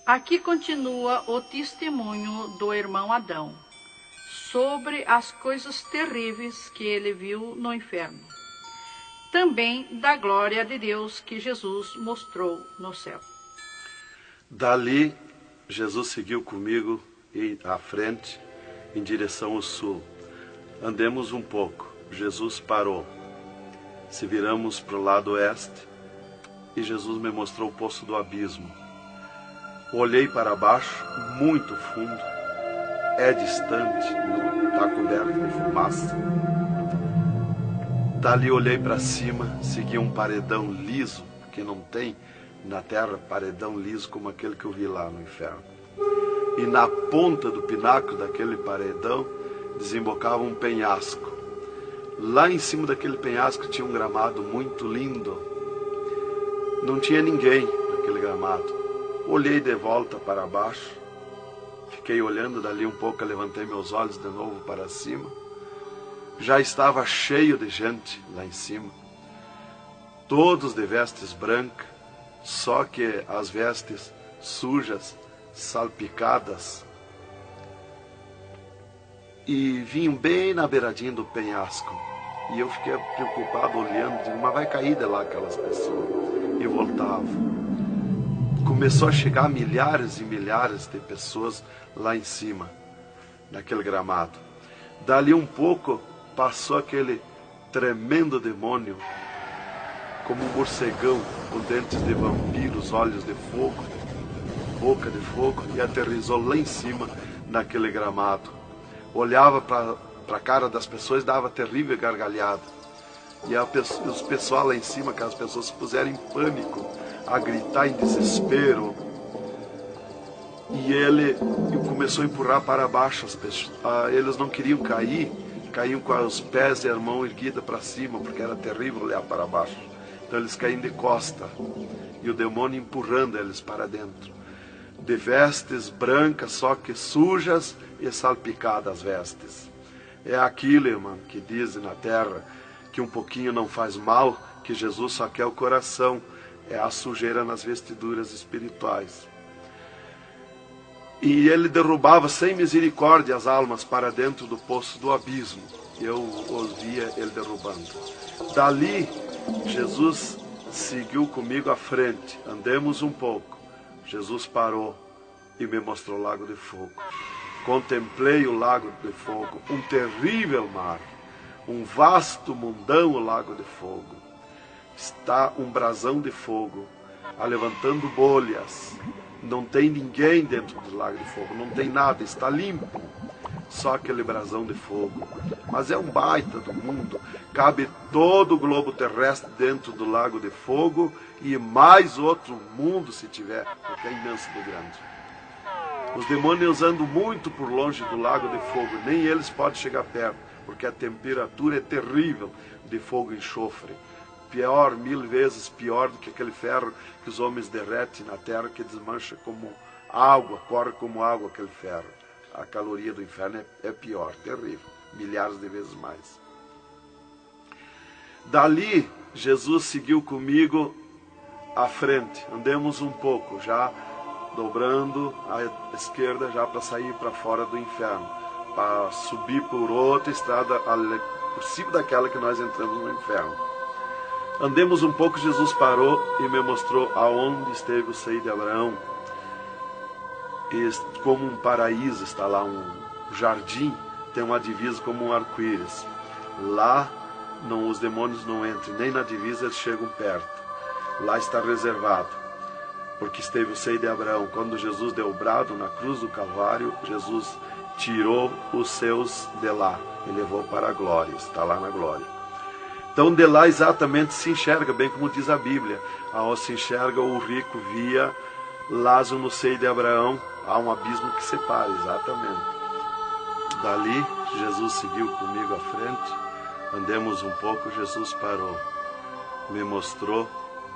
Aqui continua o testemunho do irmão Adão sobre as coisas terríveis que ele viu no inferno. Também da glória de Deus que Jesus mostrou no céu. Dali, Jesus seguiu comigo à frente, em direção ao sul. Andemos um pouco. Jesus parou. Se viramos para o lado oeste, e Jesus me mostrou o poço do abismo. Olhei para baixo, muito fundo. É distante, está coberto de fumaça. Dali olhei para cima, segui um paredão liso, porque não tem na terra paredão liso como aquele que eu vi lá no inferno. E na ponta do pináculo daquele paredão desembocava um penhasco. Lá em cima daquele penhasco tinha um gramado muito lindo. Não tinha ninguém naquele gramado. Olhei de volta para baixo, fiquei olhando dali um pouco, levantei meus olhos de novo para cima. Já estava cheio de gente lá em cima, todos de vestes brancas, só que as vestes sujas, salpicadas, e vinham bem na beiradinha do penhasco. E eu fiquei preocupado olhando, digo, mas vai cair de lá aquelas pessoas. E voltava. Começou a chegar milhares e milhares de pessoas lá em cima, naquele gramado. Dali um pouco, passou aquele tremendo demônio, como um morcegão, com dentes de vampiros, olhos de fogo, boca de fogo, e aterrissou lá em cima, naquele gramado. Olhava para a cara das pessoas e dava terrível gargalhada. E os pessoal lá em cima, aquelas pessoas se puseram em pânico, a gritar em desespero. E ele começou a empurrar para baixo as pessoas. Eles não queriam cair, caíam com os pés e a mão erguida para cima, porque era terrível olhar para baixo. Então eles caíam de costa, e o demônio empurrando eles para dentro. De vestes brancas, só que sujas e salpicadas as vestes. É aquilo, irmão, que dizem na terra, que um pouquinho não faz mal, que Jesus só quer o coração. É a sujeira nas vestiduras espirituais. E ele derrubava sem misericórdia as almas para dentro do poço do abismo. Eu ouvia ele derrubando. Dali, Jesus seguiu comigo à frente. Andemos um pouco. Jesus parou e me mostrou o lago de fogo. Contemplei o lago de fogo, um terrível mar, um vasto mundão o lago de fogo. Está um brasão de fogo, levantando bolhas. Não tem ninguém dentro do lago de fogo, não tem nada, está limpo. só aquele brasão de fogo. Mas é um baita do mundo. Cabe todo o globo terrestre dentro do lago de fogo e mais outro mundo se tiver, porque é imenso de grande. Os demônios andam muito por longe do lago de fogo, nem eles podem chegar perto, porque a temperatura é terrível de fogo e enxofre. Pior, 1000 vezes pior do que aquele ferro que os homens derretem na terra, que desmancha como água, corre como água aquele ferro. A caloria do inferno é pior, terrível, milhares de vezes mais. Dali, Jesus seguiu comigo à frente. Andemos um pouco, já dobrando à esquerda, já para sair para fora do inferno, para subir por outra estrada, por cima daquela que nós entramos no inferno. Andemos um pouco, Jesus parou e me mostrou aonde esteve o seio de Abraão. E como um paraíso está lá, um jardim, tem uma divisa como um arco-íris. Lá os demônios não entram, nem na divisa eles chegam perto. Lá está reservado, porque esteve o seio de Abraão. Quando Jesus deu o brado na cruz do Calvário, Jesus tirou os seus de lá e levou para a glória, está lá na glória. Então de lá exatamente se enxerga, bem como diz a Bíblia, aonde se enxerga o rico via Lázaro no seio de Abraão, há um abismo que separa, exatamente. Dali, Jesus seguiu comigo à frente, andemos um pouco, Jesus parou, me mostrou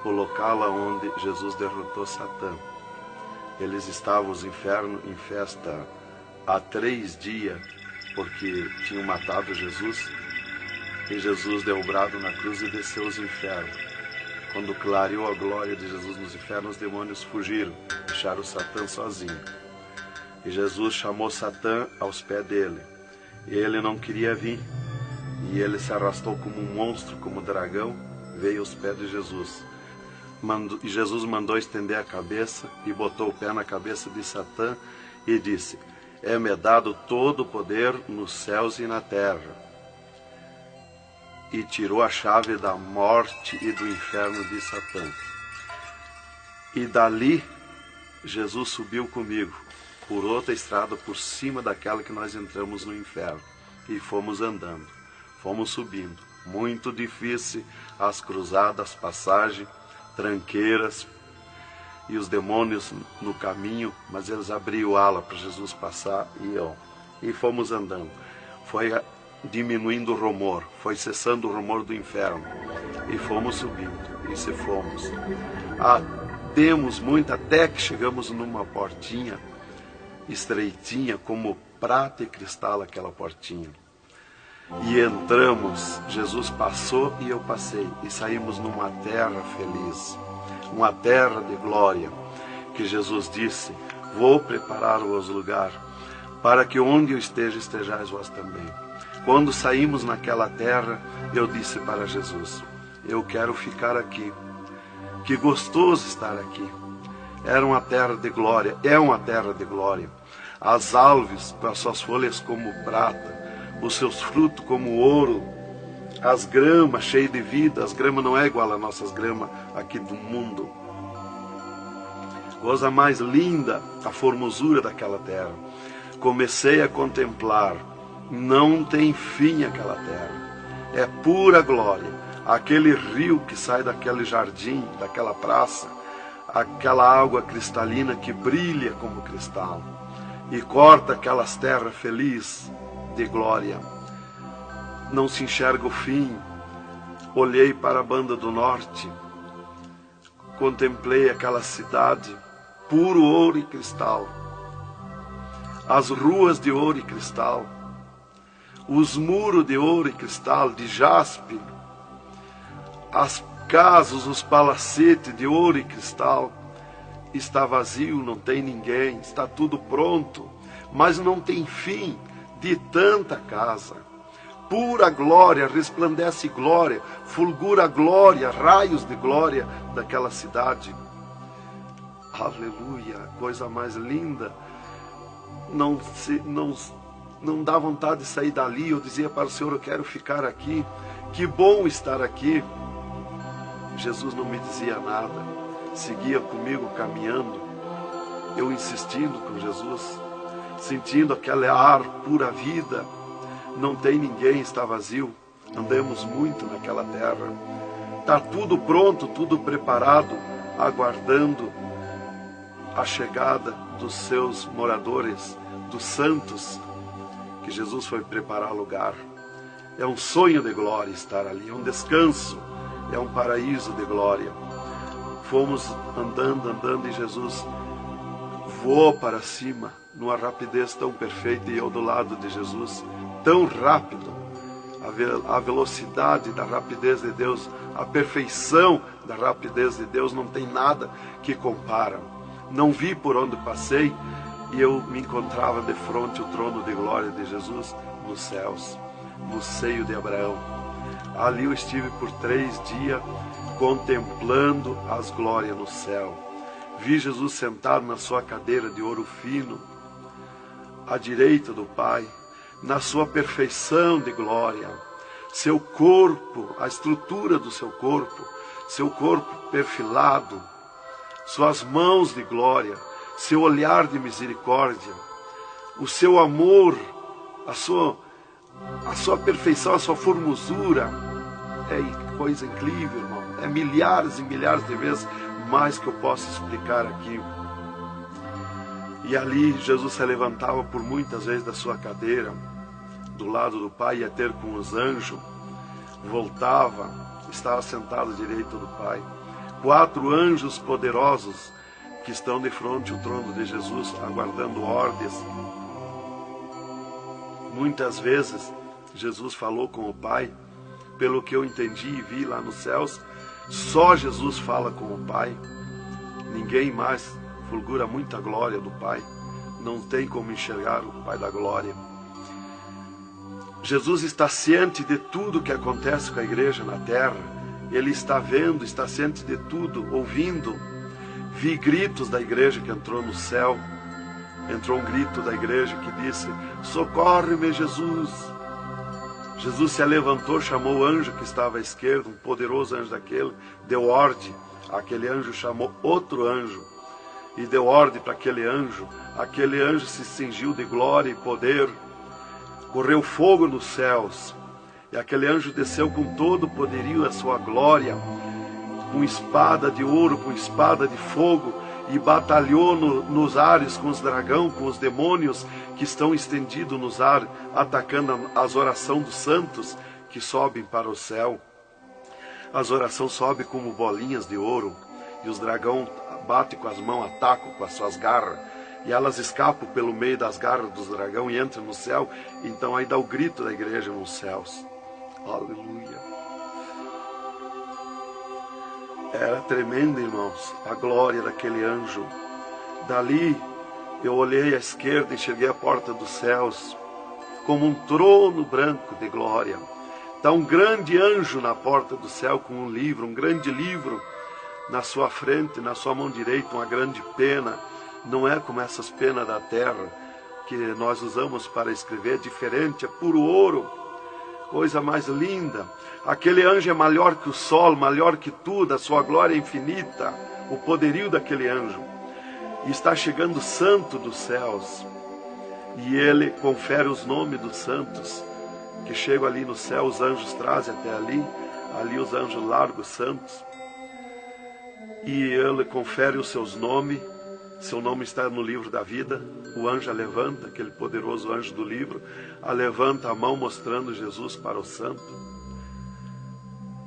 o local onde Jesus derrotou Satã. Eles estavam, os infernos, em festa há 3 dias, porque tinham matado Jesus, e Jesus deu o brado na cruz e desceu os infernos. Quando clareou a glória de Jesus nos infernos, os demônios fugiram, deixaram Satã sozinho. E Jesus chamou Satã aos pés dele. E ele não queria vir. E ele se arrastou como um monstro, como um dragão, veio aos pés de Jesus. E Jesus mandou estender a cabeça e botou o pé na cabeça de Satã e disse: é-me dado todo o poder nos céus e na terra. E tirou a chave da morte e do inferno de Satã. E dali, Jesus subiu comigo, por outra estrada, por cima daquela que nós entramos no inferno. E fomos andando, fomos subindo. Muito difícil, as cruzadas, passagens, tranqueiras, e os demônios no caminho, mas eles abriam ala para Jesus passar e fomos andando. Foi diminuindo o rumor, foi cessando o rumor do inferno, e fomos subindo, e se fomos. Demos muito, até que chegamos numa portinha estreitinha, como prata e cristal aquela portinha. E entramos, Jesus passou e eu passei, e saímos numa terra feliz, uma terra de glória, que Jesus disse: vou preparar-vos lugar, para que onde eu esteja, estejais vós também. Quando saímos naquela terra, eu disse para Jesus: eu quero ficar aqui, que gostoso estar aqui. Era uma terra de glória, é uma terra de glória. As árvores, com as suas folhas como prata, os seus frutos como ouro, as gramas cheias de vida. As gramas não é igual às nossas gramas aqui do mundo. Coisa mais linda, a formosura daquela terra. Comecei a contemplar, não tem fim aquela terra, é pura glória. Aquele rio que sai daquele jardim, daquela praça, aquela água cristalina que brilha como cristal e corta aquelas terras felizes de glória. Não se enxerga o fim. Olhei para a banda do norte, contemplei aquela cidade, puro ouro e cristal, as ruas de ouro e cristal, os muros de ouro e cristal, de jaspe, as casas, os palacetes de ouro e cristal. Está vazio, não tem ninguém, está tudo pronto, mas não tem fim de tanta casa. Pura glória, resplandece glória, fulgura glória, raios de glória daquela cidade. Aleluia, coisa mais linda. Não dá vontade de sair dali. Eu dizia para o Senhor: eu quero ficar aqui, que bom estar aqui. Jesus não me dizia nada, seguia comigo caminhando, eu insistindo com Jesus. sentindo aquele ar pura vida. Não tem ninguém, está vazio. Andamos muito naquela terra. Está tudo pronto, tudo preparado, aguardando a chegada dos seus moradores, dos santos, que Jesus foi preparar lugar. É um sonho de glória estar ali, é um descanso, é um paraíso de glória. Fomos andando e Jesus voou para cima, numa rapidez tão perfeita, e eu do lado de Jesus, tão rápido. A velocidade da rapidez de Deus, a perfeição da rapidez de Deus, não tem nada que compara. Não vi por onde passei, e eu me encontrava de frente ao trono de glória de Jesus nos céus, no seio de Abraão. Ali eu estive por 3 dias contemplando as glórias no céu. Vi Jesus sentado na sua cadeira de ouro fino, à direita do Pai, na sua perfeição de glória. Seu corpo, a estrutura do seu corpo perfilado, suas mãos de glória, seu olhar de misericórdia, o seu amor, a sua perfeição, a sua formosura. É coisa incrível, irmão. É milhares e milhares de vezes mais que eu posso explicar aqui. E ali Jesus se levantava por muitas vezes da sua cadeira, do lado do Pai, ia ter com os anjos, voltava, estava sentado à direita do Pai. 4 anjos poderosos que estão de frente ao trono de Jesus, aguardando ordens. Muitas vezes Jesus falou com o Pai, pelo que eu entendi e vi lá nos céus, só Jesus fala com o Pai, ninguém mais. Fulgura muita glória do Pai, não tem como enxergar o Pai da glória. Jesus está ciente de tudo que acontece com a igreja na terra. Ele está vendo, está ciente de tudo, ouvindo. Vi gritos da igreja que entrou no céu. Entrou um grito da igreja que disse: socorre-me, Jesus. Jesus se levantou, chamou o anjo que estava à esquerda, um poderoso anjo daquele, deu ordem. Aquele anjo chamou outro anjo e deu ordem para aquele anjo. Aquele anjo se cingiu de glória e poder. Correu fogo nos céus. E aquele anjo desceu com todo o poderio e a sua glória, com espada de ouro, com espada de fogo, e batalhou nos ares com os dragões, com os demônios que estão estendidos nos ares, atacando as orações dos santos que sobem para o céu. As orações sobem como bolinhas de ouro, e os dragões batem com as mãos, atacam com as suas garras, e elas escapam pelo meio das garras dos dragões e entram no céu. Então aí dá o grito da igreja nos céus. Aleluia. Era tremendo, irmãos, a glória daquele anjo. Dali eu olhei à esquerda e enxerguei a porta dos céus, como um trono branco de glória. Está um grande anjo na porta do céu com um livro, um grande livro na sua frente, na sua mão direita, uma grande pena. Não é como essas penas da terra que nós usamos para escrever, é diferente, é puro ouro, coisa mais linda. Aquele anjo é maior que o sol, maior que tudo, a sua glória é infinita, o poderio daquele anjo. E está chegando o santo dos céus, e ele confere os nomes dos santos que chegam ali no céu. Os anjos trazem até ali os anjos largam os santos, e ele confere os seus nomes. Seu nome está no livro da vida. O anjo a levanta, aquele poderoso anjo do livro, a levanta a mão mostrando Jesus para o santo.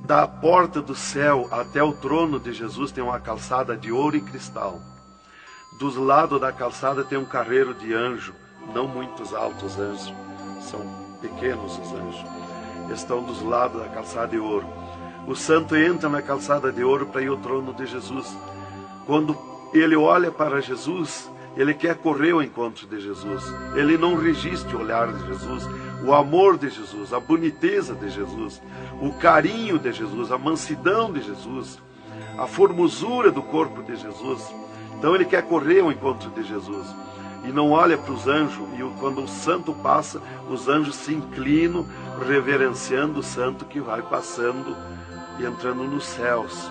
Da porta do céu até o trono de Jesus tem uma calçada de ouro e cristal. Dos lados da calçada tem um carreiro de anjo, não muitos altos anjos, são pequenos os anjos. Estão dos lados da calçada de ouro. O santo entra na calçada de ouro para ir ao trono de Jesus. Quando ele olha para Jesus, ele quer correr ao encontro de Jesus. Ele não resiste o olhar de Jesus, o amor de Jesus, a boniteza de Jesus, o carinho de Jesus, a mansidão de Jesus, a formosura do corpo de Jesus. Então ele quer correr ao encontro de Jesus e não olha para os anjos. E quando o santo passa, os anjos se inclinam, reverenciando o santo que vai passando e entrando nos céus.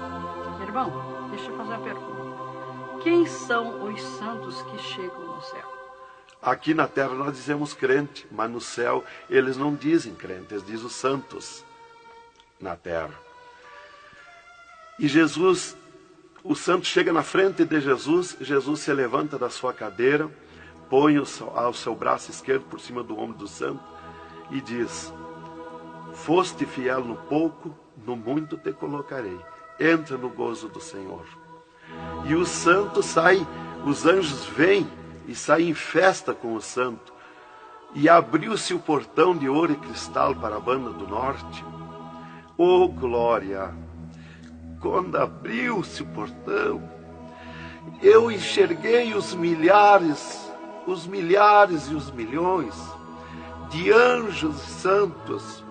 Irmão, deixa eu fazer uma pergunta. Quem são os santos que chegam no céu? Aqui na terra nós dizemos crente, mas no céu eles não dizem crente, eles dizem os santos na terra. E Jesus, o santo chega na frente de Jesus, Jesus se levanta da sua cadeira, põe o seu braço esquerdo por cima do ombro do santo e diz: foste fiel no pouco, no muito te colocarei. Entra no gozo do Senhor. E o santo sai, os anjos vêm e saem em festa com o santo. E abriu-se o portão de ouro e cristal para a banda do norte. Oh, glória! Quando abriu-se o portão, eu enxerguei os milhares e os milhões de anjos santos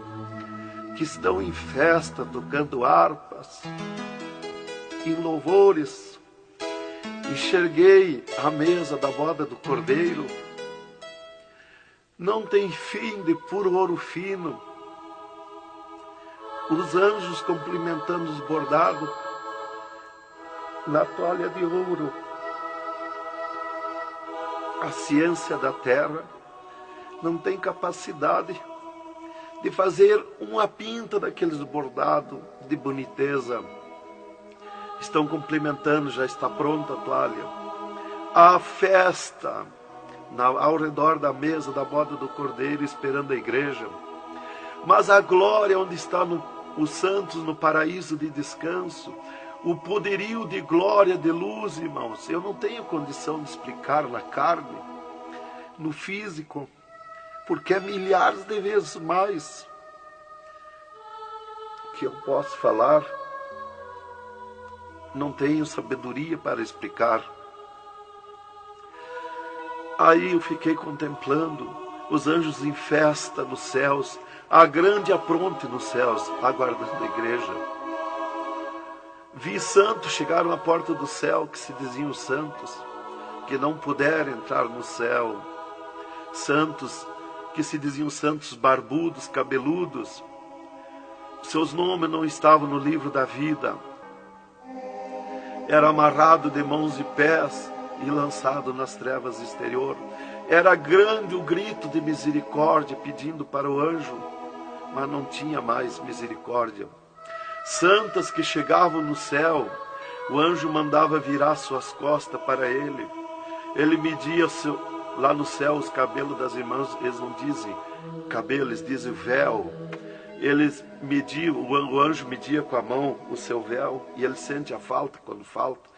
que estão em festa, tocando harpas, em louvores. Enxerguei a mesa da boda do Cordeiro, não tem fim, de puro ouro fino. Os anjos cumprimentando os bordados na toalha de ouro. A ciência da terra não tem capacidade de fazer uma pinta daqueles bordados de boniteza. Estão cumprimentando, já está pronta a toalha. A festa ao redor da mesa da boda do Cordeiro, esperando a igreja. Mas a glória onde estão os santos no paraíso de descanso, o poderio de glória, de luz, irmãos, eu não tenho condição de explicar na carne, no físico, porque é milhares de vezes mais que eu posso falar. Não tenho sabedoria para explicar. Aí eu fiquei contemplando os anjos em festa nos céus, a grande apronte nos céus, aguardando a igreja. Vi santos chegar na porta do céu, que se diziam santos, que não puderam entrar no céu. Santos que se diziam santos barbudos, cabeludos. Seus nomes não estavam no livro da vida. Era amarrado de mãos e pés e lançado nas trevas exterior. Era grande o grito de misericórdia pedindo para o anjo, mas não tinha mais misericórdia. Santas que chegavam no céu, o anjo mandava virar suas costas para ele. Ele media lá no céu os cabelos das irmãs, eles não dizem cabelo, eles dizem véu. Eles mediam, o anjo media com a mão o seu véu, e ele sente a falta quando falta.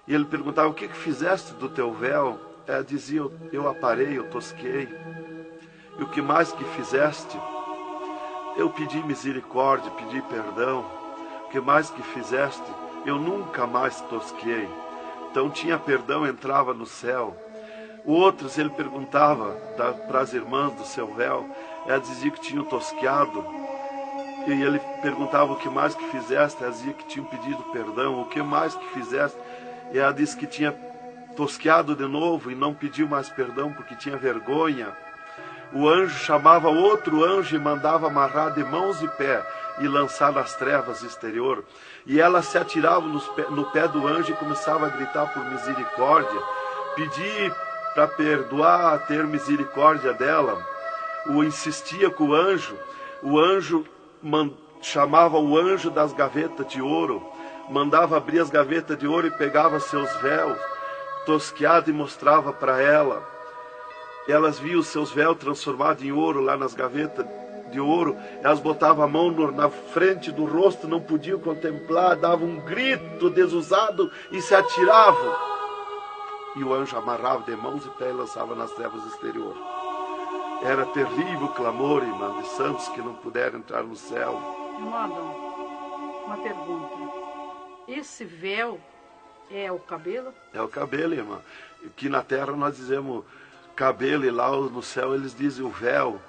E ele perguntava: o que fizeste do teu véu? Ela dizia: eu aparei, eu tosquei. E o que mais que fizeste? Eu pedi misericórdia, pedi perdão. O que mais que fizeste? Eu nunca mais tosquei. Então tinha perdão, entrava no céu. Outros ele perguntava para as irmãs do seu véu, ela dizia que tinham tosqueado. E ele perguntava: o que mais que fizeste? Ela dizia que tinham pedido perdão. O que mais que fizeste? E ela disse que tinha tosqueado de novo e não pediu mais perdão porque tinha vergonha. O anjo chamava outro anjo e mandava amarrar de mãos e pé e lançar nas trevas exterior. E ela se atirava no pé do anjo e começava a gritar por misericórdia, pedir para perdoar, ter misericórdia dela. Insistia com o anjo chamava o anjo das gavetas de ouro, mandava abrir as gavetas de ouro e pegava seus véus tosqueados e mostrava para ela. Elas viam seus véus transformados em ouro lá nas gavetas de ouro. Elas botavam a mão na frente do rosto, não podiam contemplar, davam um grito desusado e se atiravam. E o anjo amarrava de mãos e pés e lançava nas trevas exterior. Era terrível o clamor, irmã, de santos que não puderam entrar no céu. Irmão, uma pergunta. Esse véu é o cabelo? É o cabelo, irmã. Aqui na terra nós dizemos cabelo e lá no céu eles dizem o véu.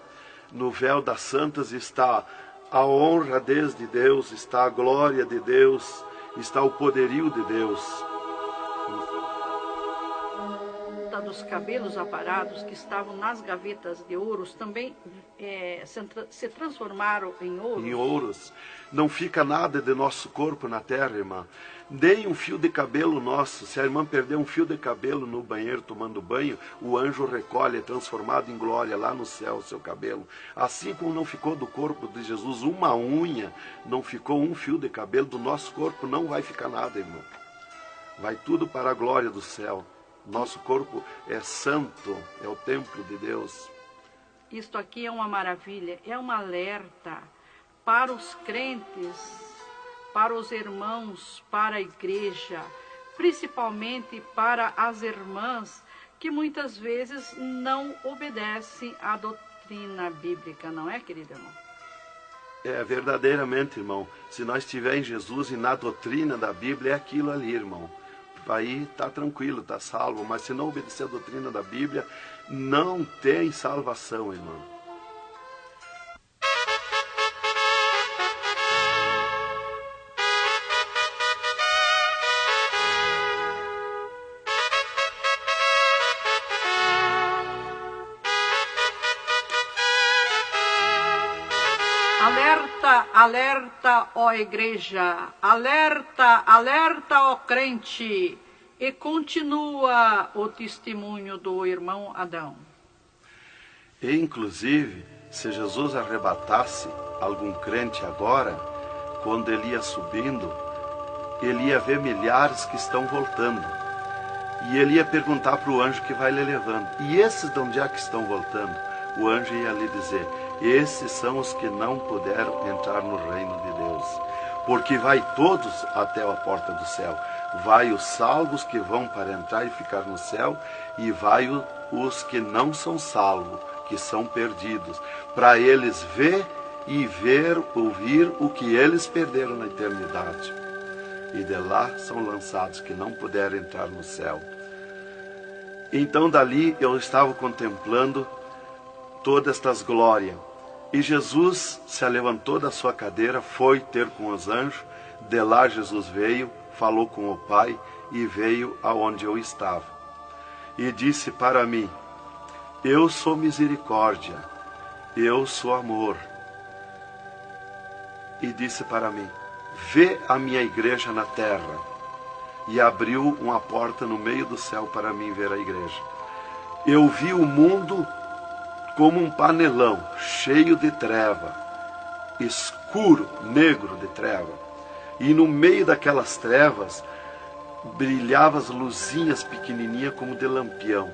No véu das santas está a honra desde Deus, está a glória de Deus, está o poderio de Deus. Dos cabelos aparados que estavam nas gavetas de ouros também se transformaram em ouro. Em ouros. Não fica nada de nosso corpo na terra, irmã. Nem um fio de cabelo nosso. Se a irmã perder um fio de cabelo no banheiro tomando banho, o anjo recolhe, é transformado em glória lá no céu o seu cabelo. Assim como não ficou do corpo de Jesus uma unha, não ficou um fio de cabelo do nosso corpo, não vai ficar nada, irmão. Vai tudo para a glória do céu. Nosso corpo é santo, é o templo de Deus. Isto aqui é uma maravilha, é um alerta para os crentes, para os irmãos, para a igreja, principalmente para as irmãs que muitas vezes não obedecem à doutrina bíblica, não é, querido irmão? É, verdadeiramente, irmão. Se nós estivermos em Jesus e na doutrina da Bíblia, é aquilo ali, irmão. Aí está tranquilo, está salvo. Mas se não obedecer a doutrina da Bíblia, não tem salvação, irmão. Alerta, alerta, ó igreja, alerta, alerta, ó crente. E continua o testemunho do irmão Adão. E, inclusive, se Jesus arrebatasse algum crente agora, quando ele ia subindo, ele ia ver milhares que estão voltando. E ele ia perguntar para o anjo que vai lhe levando. E esses de onde é que estão voltando? O anjo ia lhe dizer: esses são os que não puderam entrar no reino de Deus. Porque vai todos até a porta do céu. Vai os salvos que vão para entrar e ficar no céu, e vai os que não são salvos, que são perdidos, para eles ver e ouvir o que eles perderam na eternidade. E de lá são lançados que não puderam entrar no céu. Então dali eu estava contemplando todas estas glórias. E Jesus se levantou da sua cadeira, foi ter com os anjos. De lá Jesus veio, falou com o Pai e veio aonde eu estava. E disse para mim: eu sou misericórdia, eu sou amor. E disse para mim: vê a minha igreja na terra. E abriu uma porta no meio do céu para mim ver a igreja. Eu vi o mundo como um panelão, cheio de treva, escuro, negro de treva. E no meio daquelas trevas, brilhavam as luzinhas pequenininhas como de lampião.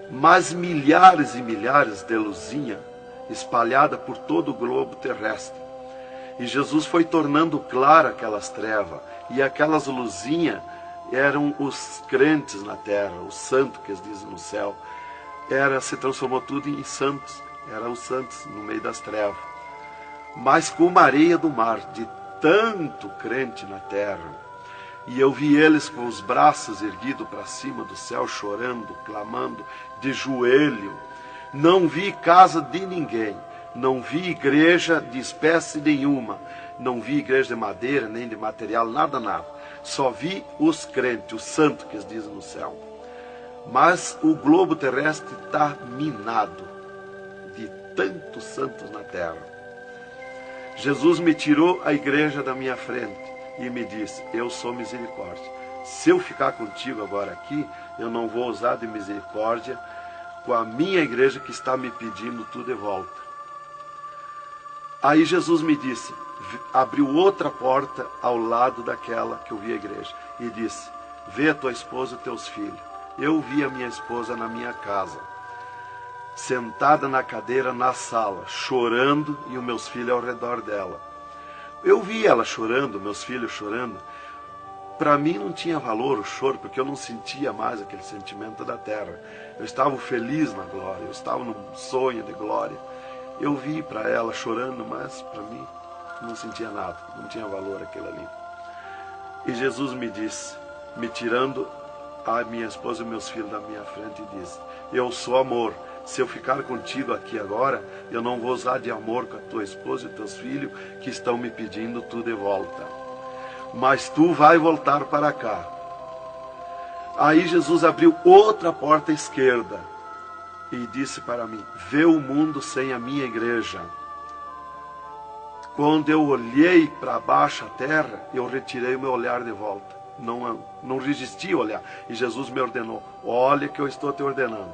Mas milhares e milhares de luzinhas espalhadas por todo o globo terrestre. E Jesus foi tornando clara aquelas trevas. E aquelas luzinhas eram os crentes na terra, os santos que eles dizem no céu. Se transformou tudo em santos. Eram os santos no meio das trevas. Mas como a areia do mar, de tanto crente na terra. E eu vi eles com os braços erguidos para cima do céu, chorando, clamando, de joelho. Não vi casa de ninguém. Não vi igreja de espécie nenhuma. Não vi igreja de madeira, nem de material, nada, nada. Só vi os crentes, os santos que eles dizem no céu. Mas o globo terrestre está minado de tantos santos na terra. Jesus me tirou a igreja da minha frente e me disse: eu sou misericórdia. Se eu ficar contigo agora aqui, eu não vou usar de misericórdia com a minha igreja que está me pedindo tudo de volta. Aí Jesus me disse, abriu outra porta ao lado daquela que eu vi a igreja e disse: vê a tua esposa e teus filhos. Eu vi a minha esposa na minha casa, sentada na cadeira na sala, chorando, e os meus filhos ao redor dela. Eu vi ela chorando, meus filhos chorando. Para mim não tinha valor o choro, porque eu não sentia mais aquele sentimento da terra. Eu estava feliz na glória, eu estava num sonho de glória. Eu vi para ela chorando, mas para mim não sentia nada, não tinha valor aquilo ali. E Jesus me disse, me tirando a minha esposa e meus filhos da minha frente, e disse: eu sou amor. Se eu ficar contigo aqui agora, eu não vou usar de amor com a tua esposa e teus filhos que estão me pedindo tu de volta. Mas tu vai voltar para cá. Aí Jesus abriu outra porta à esquerda e disse para mim: vê o mundo sem a minha igreja. Quando eu olhei para baixo a terra, eu retirei o meu olhar de volta. Não resisti a olhar. E Jesus me ordenou: olha que eu estou te ordenando.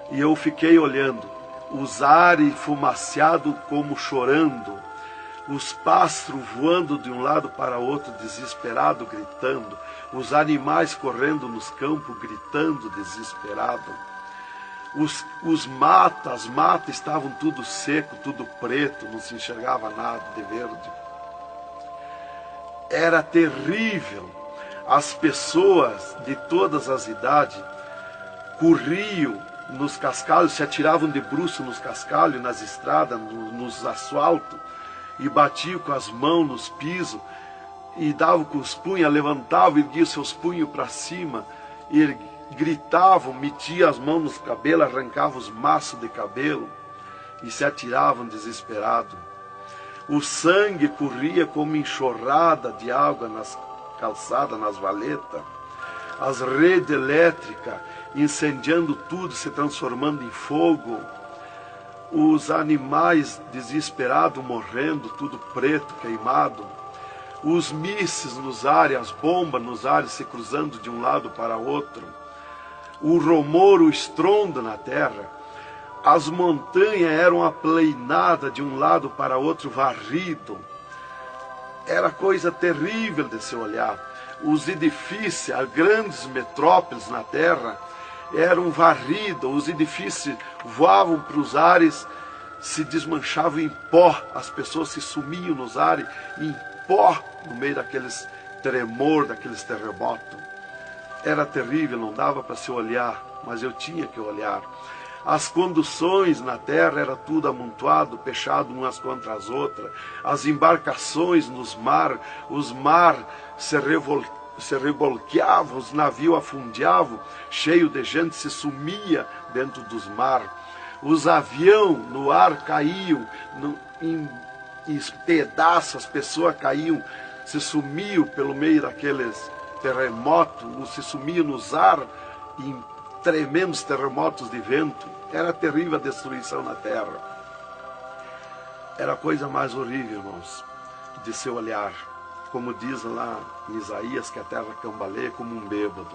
E eu fiquei olhando, os ares fumaciados como chorando, os pássaros voando de um lado para outro, desesperado, gritando, os animais correndo nos campos, gritando, desesperado. As matas estavam tudo seco, tudo preto, não se enxergava nada de verde. Era terrível. As pessoas de todas as idades corriam nos cascalhos, se atiravam de bruços nos cascalhos, nas estradas, nos asfaltos, e batiam com as mãos nos pisos, e davam com os punhos, levantavam e erguiam seus punhos para cima, e gritavam, metiam as mãos nos cabelos, arrancavam os maços de cabelo, e se atiravam desesperados. O sangue corria como enxurrada de água nas calçadas, nas valetas. As redes elétricas incendiando tudo, se transformando em fogo. Os animais desesperados morrendo, tudo preto, queimado. Os mísseis nos ares, as bombas nos ares se cruzando de um lado para outro. O rumor, o estrondo na terra. As montanhas eram aplainadas de um lado para outro, varrido. Era coisa terrível de se olhar. Os edifícios, as grandes metrópoles na terra, eram varridos. Os edifícios voavam para os ares, se desmanchavam em pó. As pessoas se sumiam nos ares em pó, no meio daqueles tremor, daqueles terremotos. Era terrível, não dava para se olhar, mas eu tinha que olhar. As conduções na terra era tudo amontoado, fechado umas contra as outras. As embarcações nos mar, os mar se revolqueavam, os navios afundiavam, cheio de gente, se sumia dentro dos mar. Os aviões no ar caíam em pedaços, as pessoas caíam, se sumiam pelo meio daqueles terremotos, se sumiam nos ar em tremendos terremotos de vento. Era terrível a destruição na terra. Era a coisa mais horrível, irmãos, de se olhar. Como diz lá em Isaías, que a terra cambaleia como um bêbado.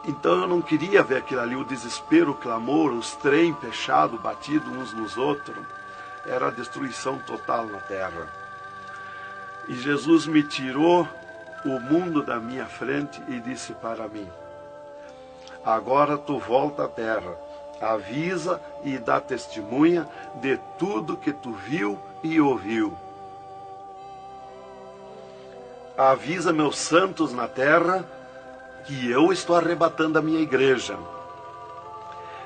Então eu não queria ver aquilo ali, o desespero, o clamor, os trens fechados, batidos uns nos outros. Era a destruição total na terra. E Jesus me tirou o mundo da minha frente e disse para mim: agora tu volta à terra, avisa e dá testemunha de tudo que tu viu e ouviu. Avisa meus santos na terra que eu estou arrebatando a minha igreja.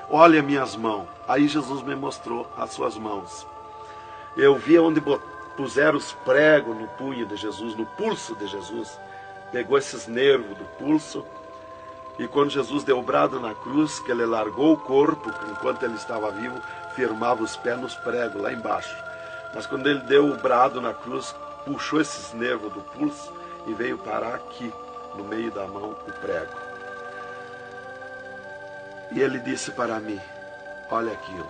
Olha minhas mãos. Aí Jesus me mostrou as suas mãos. Eu vi onde puseram os pregos no punho de Jesus, no pulso de Jesus. Pegou esses nervos do pulso. E quando Jesus deu o brado na cruz, que ele largou o corpo, enquanto ele estava vivo, firmava os pés nos pregos lá embaixo. Mas quando ele deu o brado na cruz, puxou esses nervos do pulso e veio parar aqui, no meio da mão, o prego. E ele disse para mim: olha aquilo,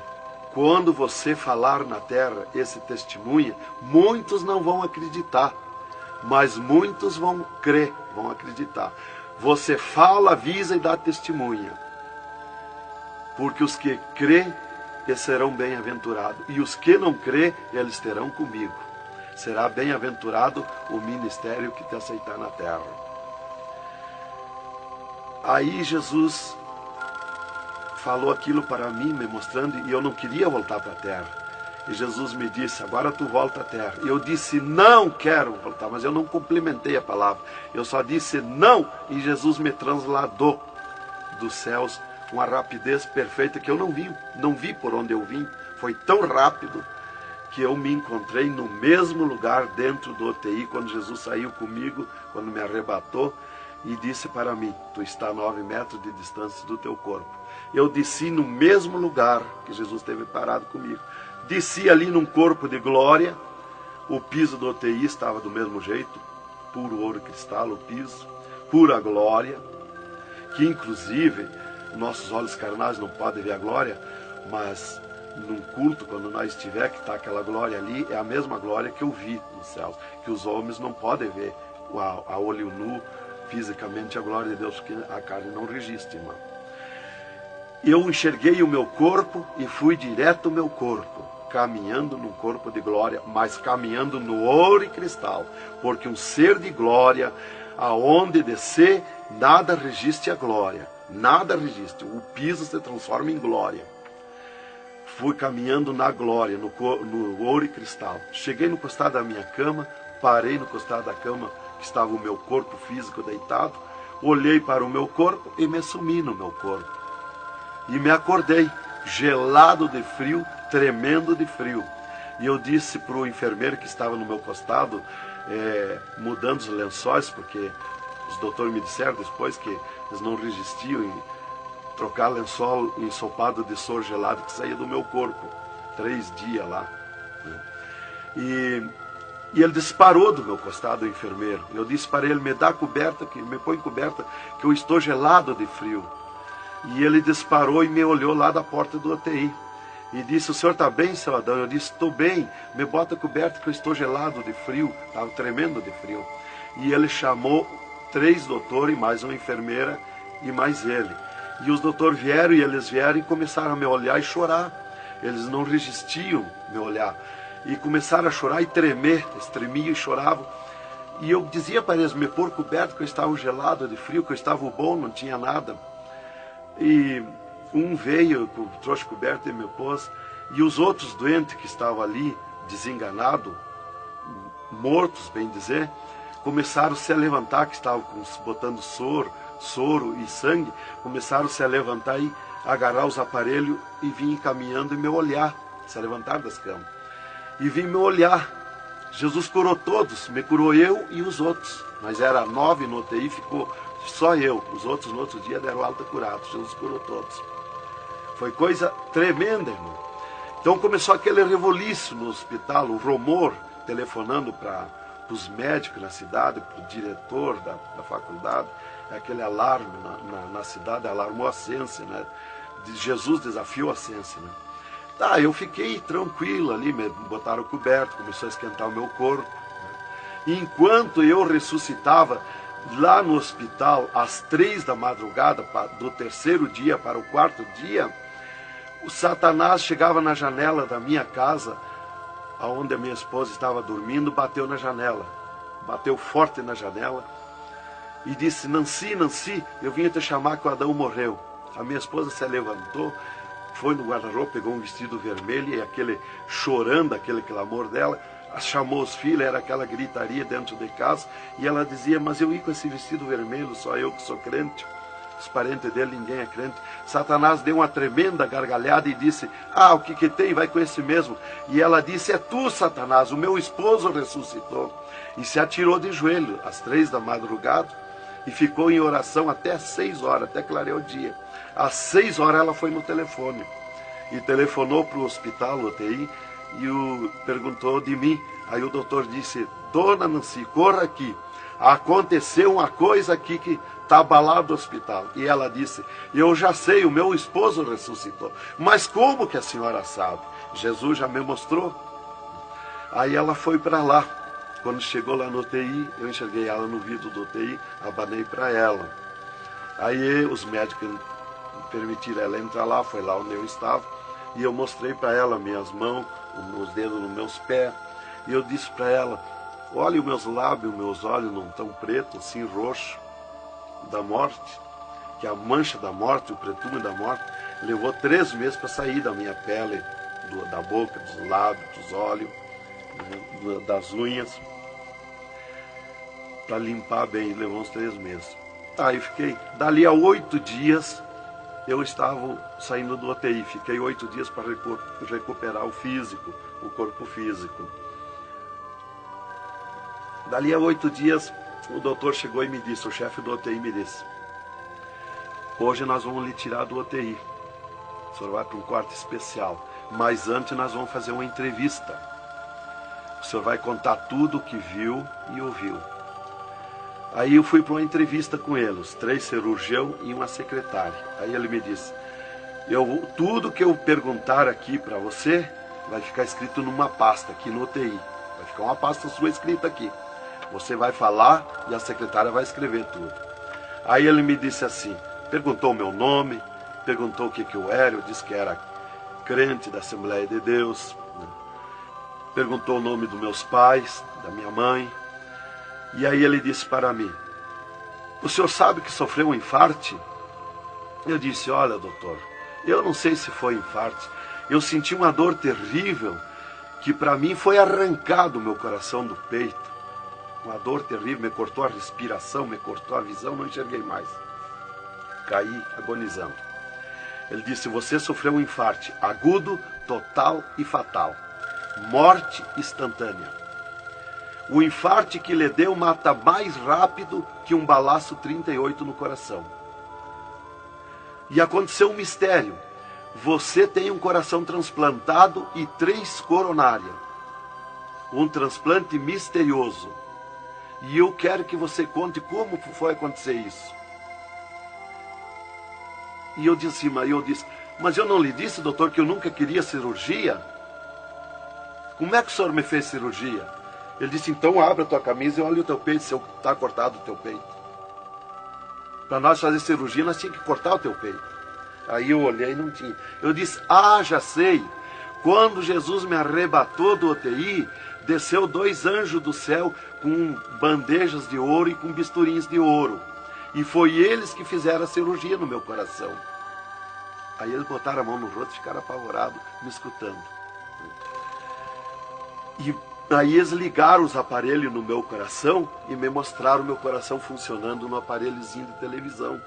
quando você falar na terra esse testemunho, muitos não vão acreditar, mas muitos vão crer, vão acreditar. Você fala, avisa e dá testemunha. Porque os que crêem, eles serão bem-aventurados. E os que não crêem, eles terão comigo. Será bem-aventurado o ministério que te aceitar na terra. Aí Jesus falou aquilo para mim, me mostrando, e eu não queria voltar para a terra. E Jesus me disse: agora tu volta à terra. E eu disse: não quero voltar, mas eu não complementei a palavra. Eu só disse não, e Jesus me transladou dos céus com uma rapidez perfeita que eu não vi por onde eu vim. Foi tão rápido que eu me encontrei no mesmo lugar dentro do UTI, quando Jesus saiu comigo, quando me arrebatou, e disse para mim: tu está a 9 metros de distância do teu corpo. Eu desci no mesmo lugar que Jesus esteve parado comigo. Desci ali num corpo de glória. O piso do UTI estava do mesmo jeito, puro ouro cristal o piso, pura glória, que inclusive nossos olhos carnais não podem ver a glória, mas num culto, quando nós estiver, que está aquela glória ali, é a mesma glória que eu vi nos céus, que os homens não podem ver a olho nu, fisicamente, a glória de Deus, porque a carne não resiste, irmão. Eu enxerguei o meu corpo e fui direto ao meu corpo, caminhando num corpo de glória, mas caminhando no ouro e cristal, porque um ser de glória, aonde descer, nada resiste a glória, nada resiste, o piso se transforma em glória. Fui caminhando na glória, no ouro e cristal. Cheguei no costado da minha cama, parei no costado da cama, que estava o meu corpo físico deitado, olhei para o meu corpo e me sumi no meu corpo. E me acordei, gelado de frio, tremendo de frio. E eu disse para o enfermeiro que estava no meu costado, mudando os lençóis, porque os doutores me disseram depois que eles não resistiam em trocar lençol ensopado de soro gelado que saía do meu corpo. 3 dias lá. E ele disparou do meu costado, o enfermeiro. Eu disse para ele, me dá coberta, me põe coberta, que eu estou gelado de frio. E ele disparou e me olhou lá da porta do UTI. E disse, o senhor está bem, seu Adão? Eu disse, estou bem, me bota coberta que eu estou gelado de frio. Estava tremendo de frio. E ele chamou 3 doutores, mais uma enfermeira e mais ele. E os doutores vieram e eles vieram e começaram a me olhar e chorar. Eles não resistiam me olhar. E começaram a chorar e tremer, eles tremiam e choravam. E eu dizia para eles me pôr coberto, que eu estava gelado de frio, que eu estava bom, não tinha nada. E um veio, trouxe coberto e me pôs. E os outros doentes que estavam ali, desenganados, mortos, bem dizer, começaram a se levantar, que estavam botando soro e sangue, começaram a se levantar e agarrar os aparelhos e vir caminhando e me olhar, se levantar das camas. E vim me olhar. Jesus curou todos, me curou eu e os outros. Mas era 9 no UTI, ficou só eu. Os outros no outro dia deram alta curados. Jesus curou todos. Foi coisa tremenda, irmão. Então começou aquele revoluço no hospital, o rumor, telefonando para os médicos na cidade, para o diretor da faculdade, aquele alarme na cidade, alarmou a ciência, né? Jesus desafiou a ciência, né? Tá, eu fiquei tranquilo ali, me botaram coberto, começou a esquentar o meu corpo, né? E enquanto eu ressuscitava lá no hospital, às 3 da madrugada, do 3º dia para o 4º dia, o Satanás chegava na janela da minha casa, onde a minha esposa estava dormindo, bateu na janela, bateu forte na janela, e disse, Nancy, Nancy, eu vim te chamar que o Adão morreu. A minha esposa se levantou, foi no guarda-roupa, pegou um vestido vermelho e aquele chorando, aquele clamor dela, chamou os filhos, era aquela gritaria dentro de casa, e ela dizia, mas eu ia com esse vestido vermelho, só eu que sou crente, os parentes dele, ninguém é crente. Satanás deu uma tremenda gargalhada e disse, o que tem, vai com esse mesmo. E ela disse, é tu, Satanás, o meu esposo ressuscitou. E se atirou de joelho às 3 da madrugada, e ficou em oração até 6 horas, até clarear o dia. Às 6 horas ela foi no telefone e telefonou para o hospital, o UTI, e perguntou de mim. Aí o doutor disse, dona Nancy, corra aqui, aconteceu uma coisa aqui que está abalado o hospital. E ela disse, eu já sei, o meu esposo ressuscitou. Mas como que a senhora sabe? Jesus já me mostrou. Aí ela foi para lá. Quando chegou lá no UTI, eu enxerguei ela no vidro do UTI, abanei para ela. Aí os médicos permitiram ela entrar lá, foi lá onde eu estava, e eu mostrei para ela minhas mãos, os dedos nos meus pés, e eu disse para ela, olha os meus lábios, meus olhos não estão pretos, assim roxo, da morte, que a mancha da morte, o pretume da morte, levou 3 meses para sair da minha pele, da boca, dos lábios, dos olhos, das unhas, para limpar bem, levou uns 3 meses. Tá, eu fiquei, dali a 8 dias, eu estava saindo do UTI, fiquei 8 dias para recuperar o físico, o corpo físico. Dali a 8 dias, o doutor chegou e me disse, o chefe do UTI me disse, hoje nós vamos lhe tirar do UTI, o senhor vai para um quarto especial, mas antes nós vamos fazer uma entrevista. O senhor vai contar tudo o que viu e ouviu. Aí eu fui para uma entrevista com ele, os 3 cirurgiões e uma secretária. Aí ele me disse, tudo que eu perguntar aqui para você, vai ficar escrito numa pasta aqui no UTI. Vai ficar uma pasta sua escrita aqui. Você vai falar e a secretária vai escrever tudo. Aí ele me disse assim, perguntou o meu nome, perguntou o que eu era, eu disse que era crente da Assembleia de Deus, né? Perguntou o nome dos meus pais, da minha mãe. E aí ele disse para mim, o senhor sabe que sofreu um infarte? Eu disse, olha doutor, eu não sei se foi infarte, eu senti uma dor terrível, que para mim foi arrancado o meu coração do peito. Uma dor terrível, me cortou a respiração, me cortou a visão, não enxerguei mais. Caí agonizando. Ele disse, você sofreu um infarte agudo, total e fatal. Morte instantânea. O infarte que lhe deu mata mais rápido que um balaço 38 no coração. E aconteceu um mistério. Você tem um coração transplantado e 3 coronárias. Um transplante misterioso. E eu quero que você conte como foi acontecer isso. E eu disse, mas eu não lhe disse, doutor, que eu nunca queria cirurgia? Como é que o senhor me fez cirurgia? Ele disse, então abre a tua camisa e olha o teu peito, se está cortado o teu peito. Para nós fazer cirurgia, nós tínhamos que cortar o teu peito. Aí eu olhei e não tinha. Eu disse, já sei. Quando Jesus me arrebatou do UTI, desceu 2 anjos do céu com bandejas de ouro e com bisturins de ouro. E foi eles que fizeram a cirurgia no meu coração. Aí eles botaram a mão no rosto e ficaram apavorados, me escutando. E aí eles ligaram os aparelhos no meu coração e me mostraram o meu coração funcionando no aparelhozinho de televisão.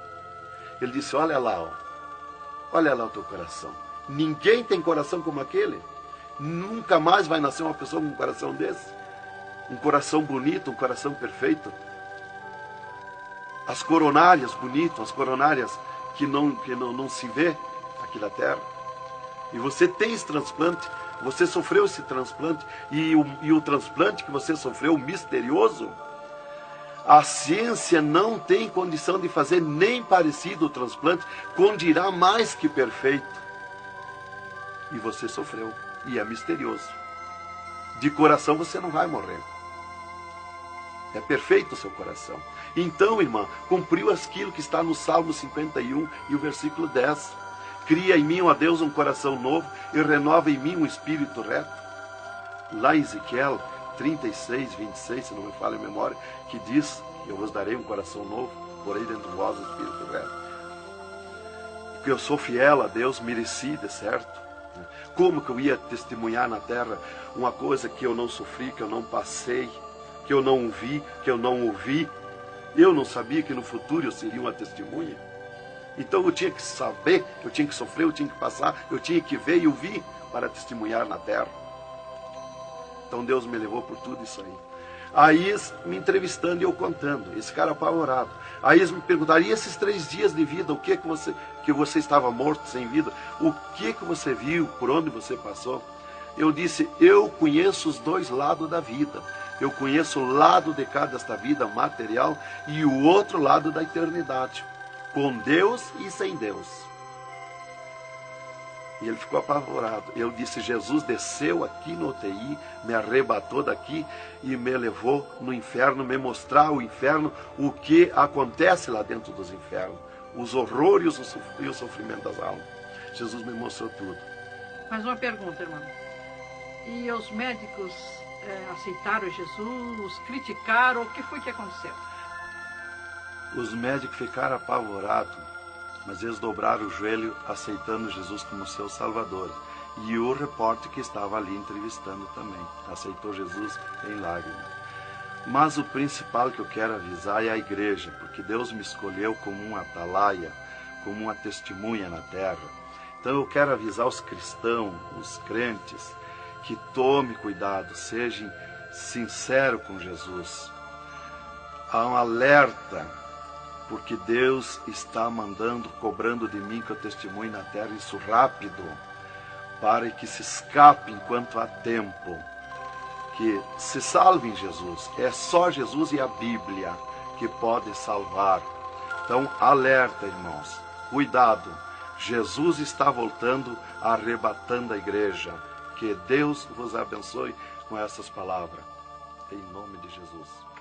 Ele disse, olha lá o teu coração. Ninguém tem coração como aquele. Nunca mais vai nascer uma pessoa com um coração desse. Um coração bonito, um coração perfeito. As coronárias bonitas, as coronárias que não se vê aqui na terra. E você tem esse transplante, você sofreu esse transplante, e o transplante que você sofreu, misterioso, a ciência não tem condição de fazer nem parecido o transplante, com dirá mais que perfeito. E você sofreu, e é misterioso. De coração você não vai morrer. É perfeito o seu coração. Então, irmã, cumpriu aquilo que está no Salmo 51 e o versículo 10. Cria em mim, ó Deus, um coração novo e renova em mim um espírito reto. Lá em Ezequiel 36, 26, se não me falha a memória, que diz, eu vos darei um coração novo, porei dentro de vós o espírito reto. Porque eu sou fiel a Deus, mereci, de certo. Como que eu ia testemunhar na terra uma coisa que eu não sofri, que eu não passei, que eu não vi, que eu não ouvi? Eu não sabia que no futuro eu seria uma testemunha. Então eu tinha que saber, eu tinha que sofrer, eu tinha que passar, eu tinha que ver e ouvir para testemunhar na terra. Então Deus me levou por tudo isso aí. Aí eles me entrevistando e eu contando, esse cara apavorado. Aí eles me perguntaram, e esses 3 dias de vida, o que você estava morto, sem vida? O que você viu, por onde você passou? Eu disse, eu conheço os 2 lados da vida. Eu conheço o lado de cá desta vida material e o outro lado da eternidade. Com Deus e sem Deus. E ele ficou apavorado. Eu disse, Jesus desceu aqui no UTI, me arrebatou daqui e me levou no inferno, me mostrar o inferno, o que acontece lá dentro dos infernos. Os horrores e o sofrimento das almas. Jesus me mostrou tudo. Mais uma pergunta, irmão. E os médicos aceitaram Jesus, criticaram, o que foi que aconteceu? Os médicos ficaram apavorados, mas eles dobraram o joelho aceitando Jesus como seu Salvador. E o repórter que estava ali entrevistando também aceitou Jesus em lágrimas. Mas o principal que eu quero avisar é a igreja, porque Deus me escolheu como uma atalaia, como uma testemunha na terra. Então eu quero avisar os cristãos, os crentes, que tome cuidado, sejam sinceros com Jesus. Há um alerta, porque Deus está cobrando de mim que eu testemunhe na terra isso rápido, para que se escape enquanto há tempo, que se salve em Jesus. É só Jesus e a Bíblia que pode salvar. Então, alerta, irmãos, cuidado, Jesus está voltando, arrebatando a igreja. Que Deus vos abençoe com essas palavras. Em nome de Jesus.